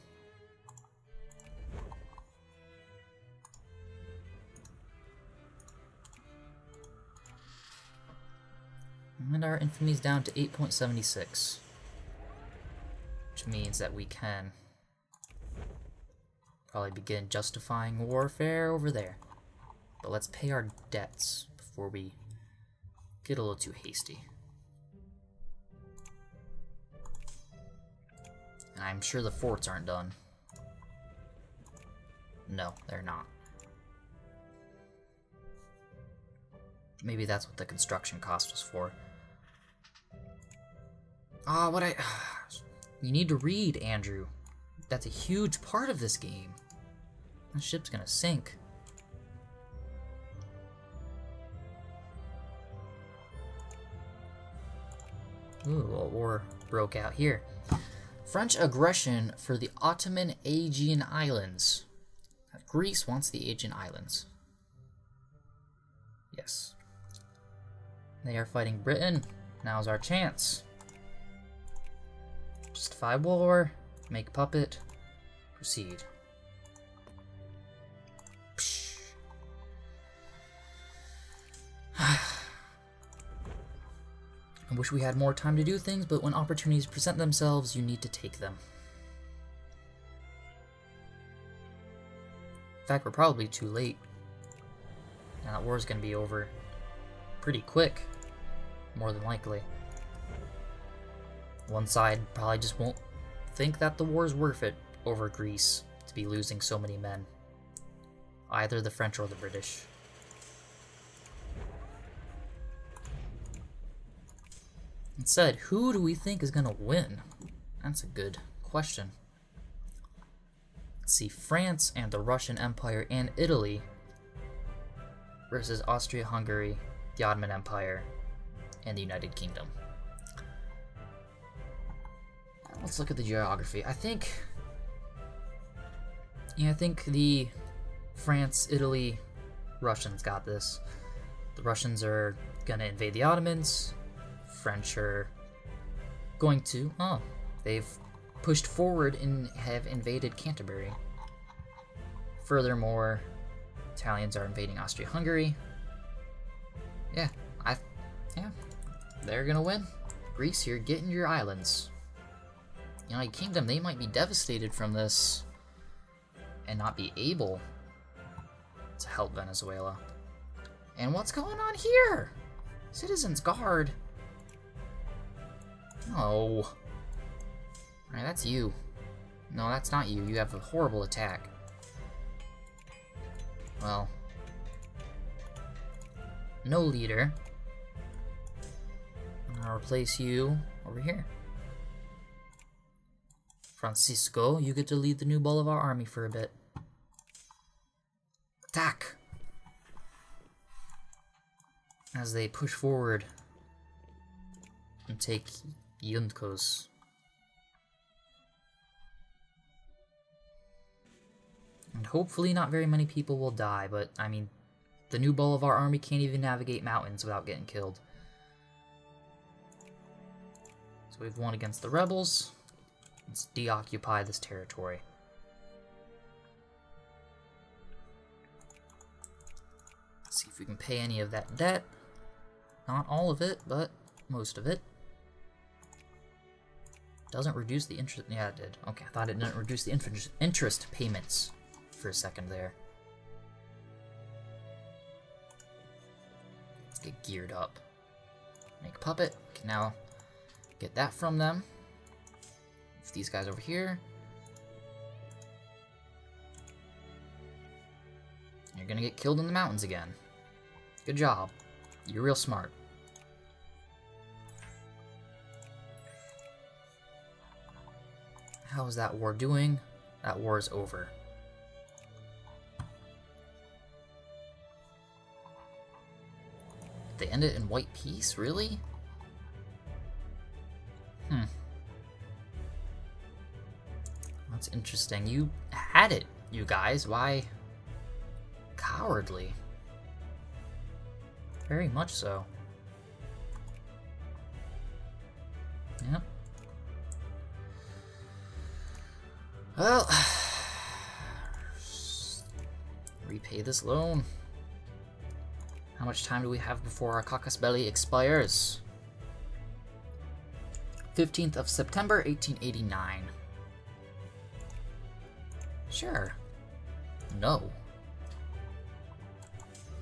And our infamy's down to 8.76. Which means that we can probably begin justifying warfare over there. But let's pay our debts before we get a little too hasty. I'm sure the forts aren't done. No, they're not. Maybe that's what the construction cost was for. You need to read, Andrew. That's a huge part of this game. The ship's gonna sink. Ooh, a war broke out here. French aggression for the Ottoman Aegean Islands. Greece wants the Aegean Islands. Yes. They are fighting Britain. Now's our chance. Justify war. Make puppet. Proceed. Psh. I wish we had more time to do things, but when opportunities present themselves, you need to take them. In fact, we're probably too late. And that war is going to be over pretty quick, more than likely. One side probably just won't think that the war is worth it over Greece to be losing so many men. Either the French or the British. Instead, who do we think is going to win? That's a good question. Let's see, France and the Russian Empire and Italy versus Austria-Hungary, the Ottoman Empire, and the United Kingdom. Let's look at the geography. I think the France, Italy, Russians got this. The Russians are going to invade the Ottomans. French are going to... Oh, they've pushed forward and have invaded Canterbury. Furthermore, Italians are invading Austria-Hungary. Yeah, they're gonna win. Greece, you're getting your islands. United Kingdom, they might be devastated from this and not be able to help Venezuela. And what's going on here? Citizens Guard. No. Alright, that's you. No, that's not you. You have a horrible attack. Well. No leader. I'll replace you over here. Francisco, you get to lead the new Bolivar army for a bit. Attack! As they push forward and take Yuncos. And hopefully not very many people will die, but I mean, the new Bolivar army can't even navigate mountains without getting killed. So we've won against the rebels. Let's deoccupy this territory. Let's see if we can pay any of that debt. Not all of it, but most of it. Doesn't reduce the interest. Yeah, it did. Okay, I thought it didn't reduce the interest payments for a second there. Let's get geared up. Make puppet. Can now get that from them. Move these guys over here. You're gonna get killed in the mountains again. Good job. You're real smart. How is that war doing? That war is over. They end it in white peace? Really? That's interesting. You had it, you guys. Why? Cowardly. Very much so. Yep. Well, repay this loan. How much time do we have before our caucus belly expires? 15th of September, 1889. Sure. No.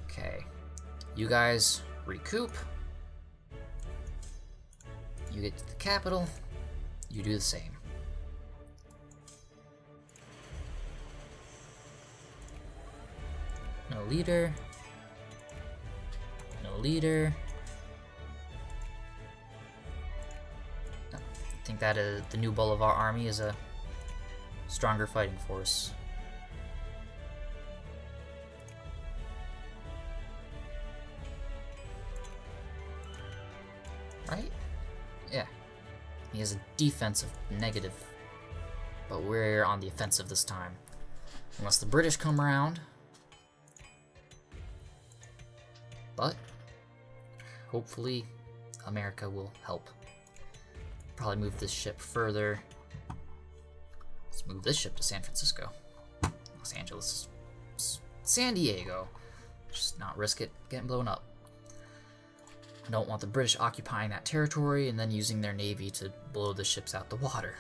Okay. You guys recoup. You get to the capital. You do the same. No leader. No leader. I think that the new Bolivar army is a stronger fighting force. Right? Yeah. He has a defensive negative. But we're on the offensive this time. Unless the British come around. But hopefully America will help. Probably move this ship further. Let's move this ship to San Francisco. Los Angeles. San Diego. Just not risk it getting blown up. I don't want the British occupying that territory and then using their navy to blow the ships out the water.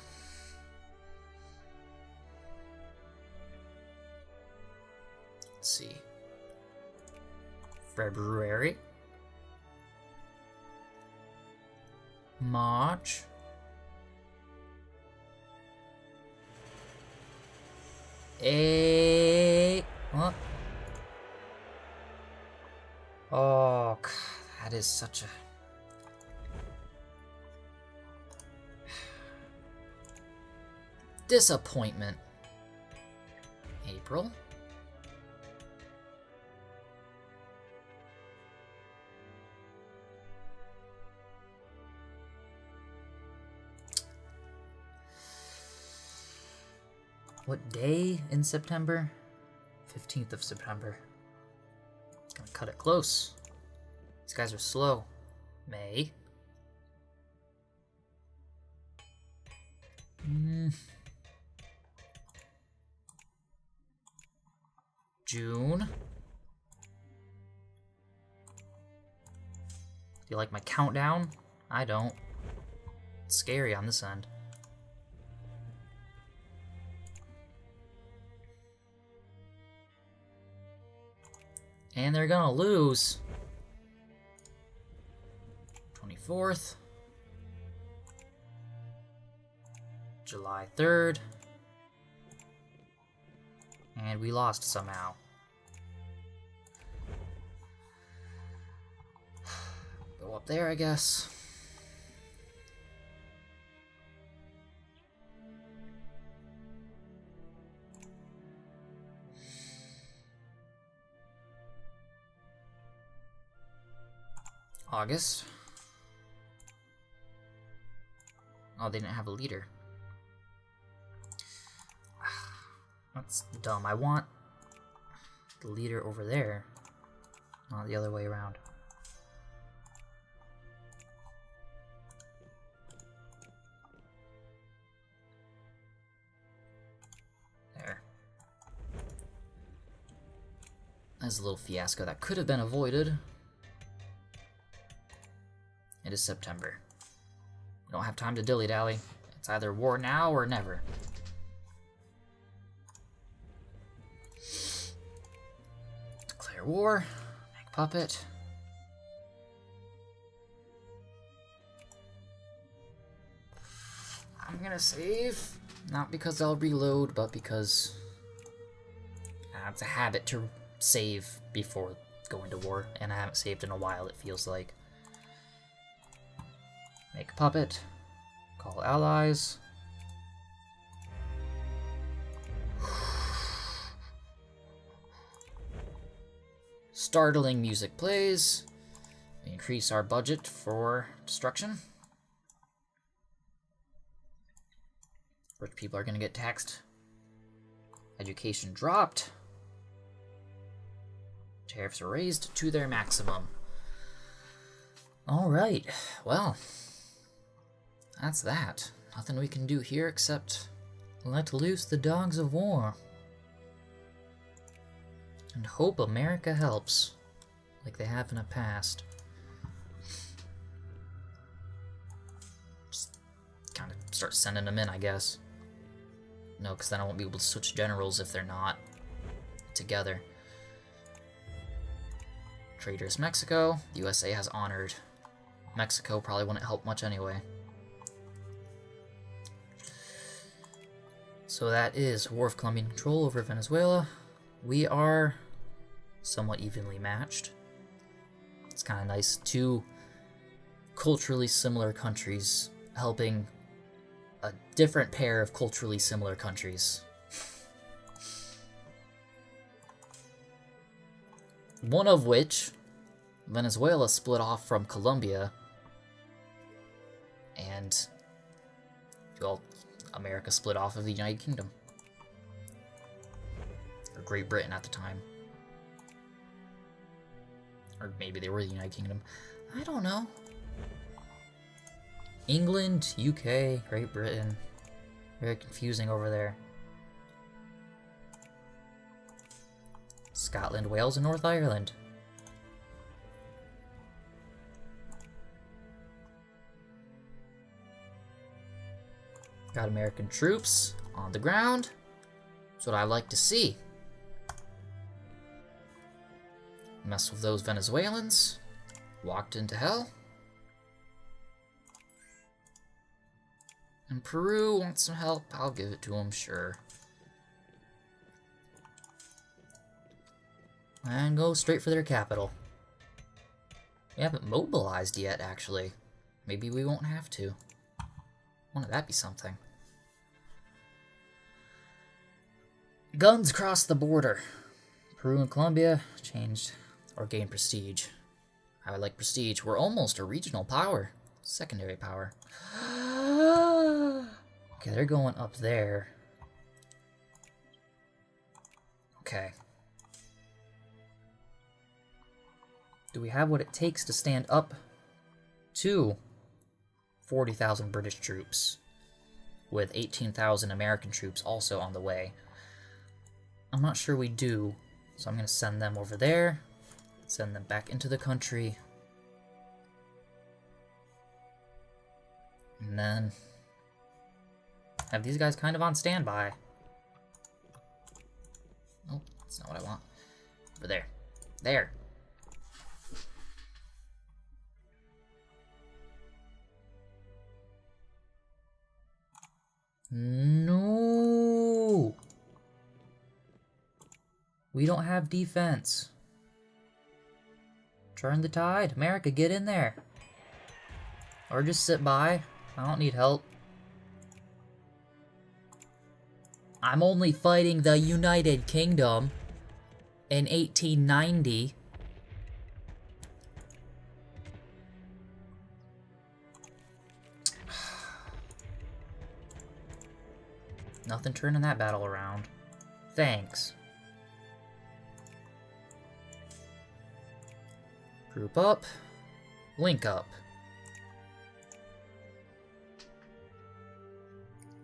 Let's see. February. March. What? Oh, God, that is such a... disappointment. April. What day in September? 15th of September. Gonna cut it close. These guys are slow. May. June. Do you like my countdown? I don't. It's scary on this end. And they're gonna lose. 24th. July 3rd. And we lost somehow. Go up there, I guess. August. Oh, they didn't have a leader. That's dumb. I want the leader over there, not the other way around. There. That's a little fiasco that could have been avoided. It is September. We don't have time to dilly-dally. It's either war now or never. Declare war. Make puppet. I'm gonna save. Not because I'll reload, but because it's a habit to save before going to war. And I haven't saved in a while, it feels like. Make a puppet. Call allies. Startling music plays. We increase our budget for destruction. Rich people are going to get taxed. Education dropped. Tariffs are raised to their maximum. Alright, well... that's that. Nothing we can do here except let loose the dogs of war. And hope America helps, like they have in the past. Just kind of start sending them in, I guess. No, because then I won't be able to switch generals if they're not together. Traitors Mexico. The USA has honored. Mexico probably wouldn't help much anyway. So that is War of Colombian Control over Venezuela. We are somewhat evenly matched. It's kind of nice. Two culturally similar countries helping a different pair of culturally similar countries. One of which, Venezuela, split off from Colombia, and, well, America split off of the United Kingdom. Or Great Britain at the time. Or maybe they were the United Kingdom. I don't know. England, UK, Great Britain. Very confusing over there. Scotland, Wales, and North Ireland. Got American troops on the ground. That's what I like to see. Mess with those Venezuelans. Walked into hell. And Peru wants some help. I'll give it to them, sure. And go straight for their capital. We haven't mobilized yet, actually. Maybe we won't have to. Wouldn't that be something? Guns across the border. Peru and Colombia changed or gained prestige. I would like prestige. We're almost a regional power. Secondary power. Okay, they're going up there. Okay. Do we have what it takes to stand up to 40,000 British troops with 18,000 American troops also on the way? I'm not sure we do, so I'm going to send them over there, send them back into the country, and then have these guys kind of on standby. Oh, that's not what I want. Over there. There. No! We don't have defense. Turn the tide. America, get in there. Or just sit by. I don't need help. I'm only fighting the United Kingdom in 1890. Nothing turning that battle around. Thanks. Group up. Link up.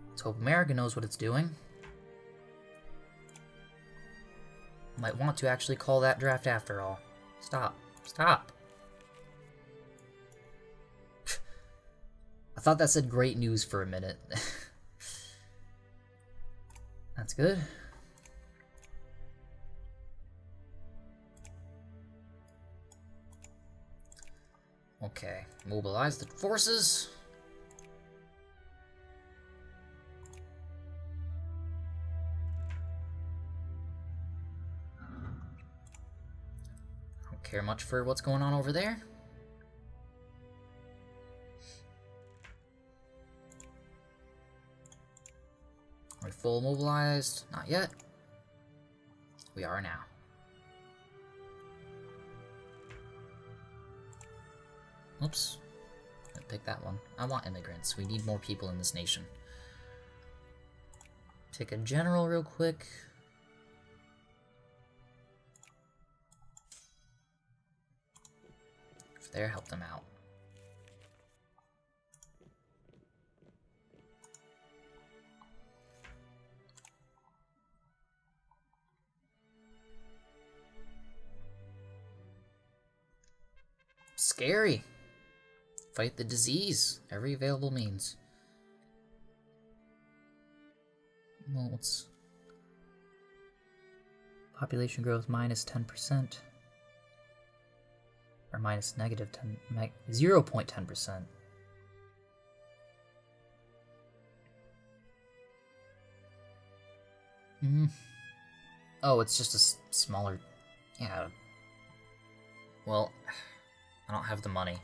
Let's hope America knows what it's doing. Might want to actually call that draft after all. Stop. Stop. I thought that said great news for a minute. That's good. Okay, mobilize the forces. Don't care much for what's going on over there. Are we full mobilized? Not yet. We are now. Oops. Didn't pick that one. I want immigrants. We need more people in this nation. Pick a general real quick. If there, help them out. Scary. Fight the disease. Every available means. Well, what's... Population growth minus 10%. Or minus negative 10... 0.10%. Oh, it's just a smaller Yeah. Well, I don't have the money.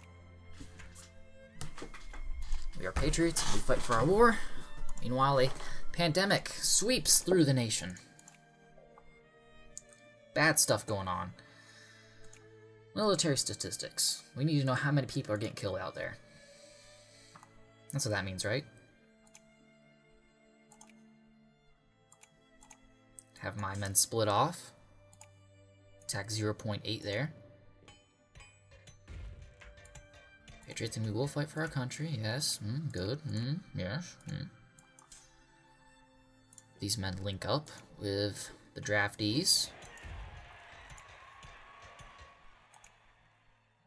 We are patriots, we fight for our war. Meanwhile, a pandemic sweeps through the nation. Bad stuff going on. Military statistics. We need to know how many people are getting killed out there. That's what that means, right? Have my men split off. Attack 0.8 there. Patriots, and we will fight for our country. Yes. Good. Yes. These men link up with the draftees.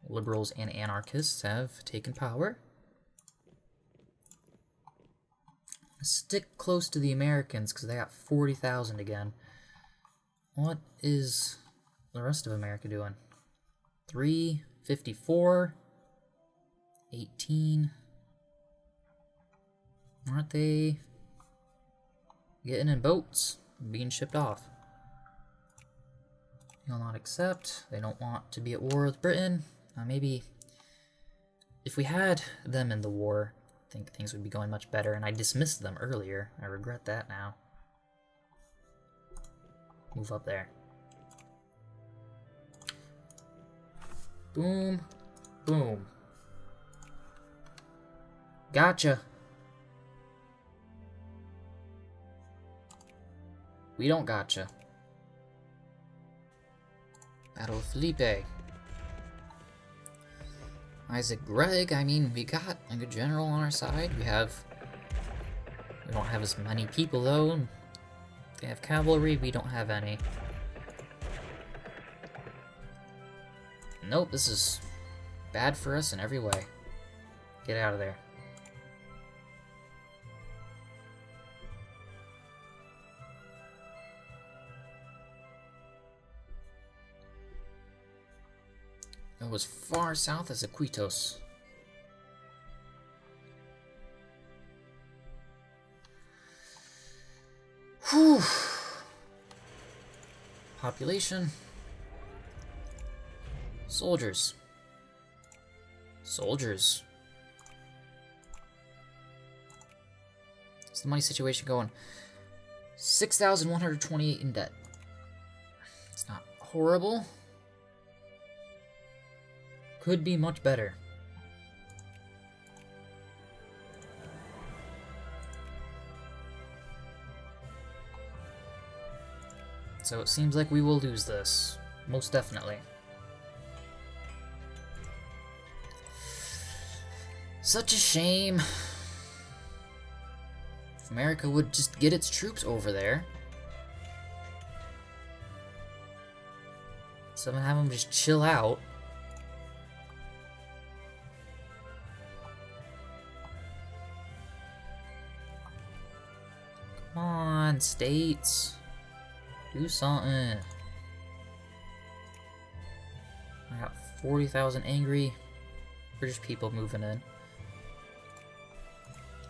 Liberals and anarchists have taken power. Stick close to the Americans because they got 40,000 again. What is the rest of America doing? 354, 18. Aren't they getting in boats, being shipped off? They'll not accept. They don't want to be at war with Britain. Maybe if we had them in the war, I think things would be going much better, and I dismissed them earlier. I regret that now. Move up there. Boom. Boom. Gotcha. We don't gotcha. Battle of Felipe. Isaac Gregg, I mean, we got a good general on our side. We don't have as many people though. They have cavalry, we don't have any. Nope, this is bad for us in every way. Get out of there. It was far south as Iquitos. Whew. Population. Soldiers. Soldiers. What's the money situation going? 6,128 in debt. It's not horrible. Could be much better. So it seems like we will lose this. Most definitely. Such a shame. If America would just get its troops over there. So have them just chill out. Come on, states. Do something. I got 40,000 angry British people moving in.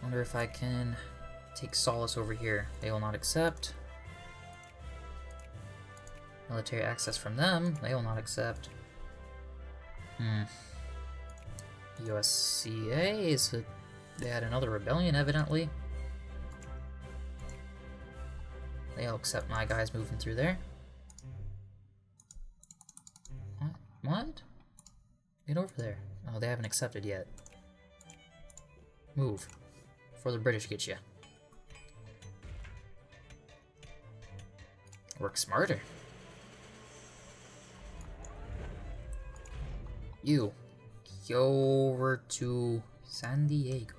Wonder if I can take solace over here. They will not accept. Military access from them. They will not accept. USCA they had another rebellion evidently. They'll accept my guys moving through there. What? Get over there. Oh, they haven't accepted yet. Move. Before the British get you. Work smarter. You. Go over to San Diego.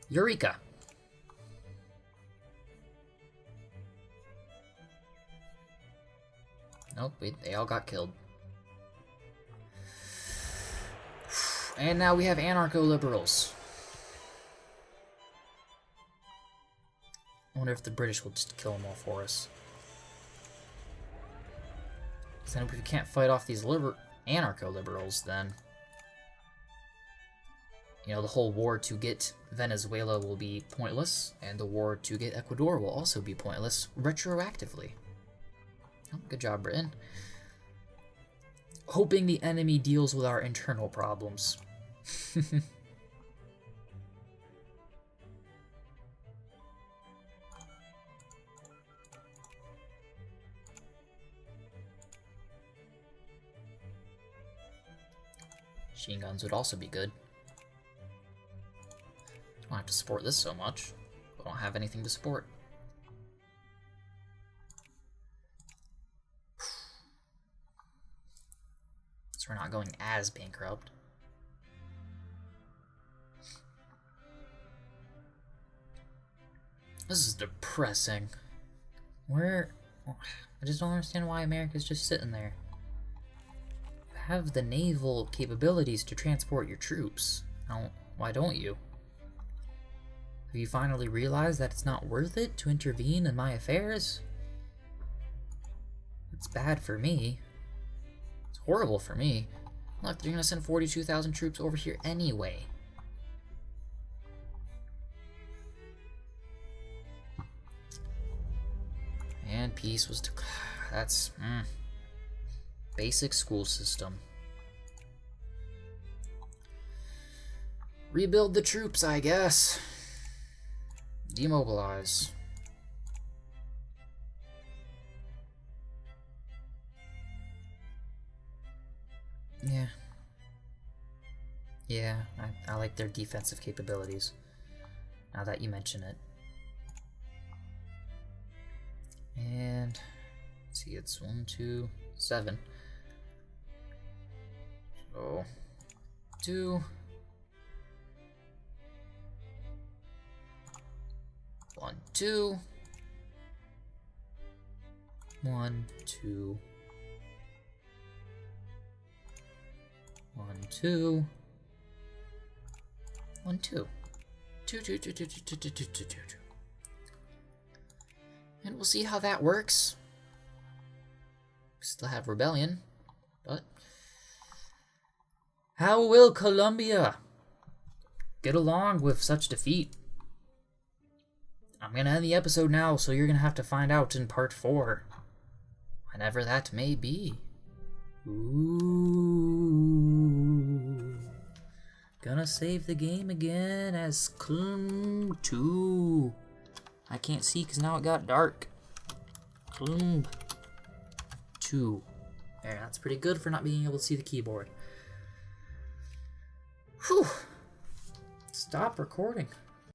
Eureka! Nope, they all got killed. And now we have anarcho-liberals. I wonder if the British will just kill them all for us. Because then if we can't fight off these anarcho-liberals, then... you know, the whole war to get Venezuela will be pointless, and the war to get Ecuador will also be pointless retroactively. Oh, good job, Britain. Hoping the enemy deals with our internal problems. Machine guns would also be good. Don't have to support this so much. I don't have anything to support. So we're not going as bankrupt. This is depressing. I just don't understand why America's just sitting there. You have the naval capabilities to transport your troops. Why don't you? Have you finally realized that it's not worth it to intervene in my affairs? It's bad for me. It's horrible for me. Look, they're gonna send 42,000 troops over here anyway. And peace was that's basic school system. Rebuild the troops, I guess. Demobilize. Yeah. Yeah, I like their defensive capabilities. Now that you mention it. And let's see, it's 1, 2, 7. So 2. 1, 2. 1, 2. 1, 2. 1, 2. 2, 2, 2, 2, 2, 2, 2, 2, 2, 2. And we'll see how that works. We still have rebellion, but how will Colombia get along with such defeat? I'm gonna end the episode now, so you're gonna have to find out in part 4. Whenever that may be. Ooh. Gonna save the game again as Clum 2. I can't see because now it got dark. Clum 2. There, that's pretty good for not being able to see the keyboard. Whew. Stop recording.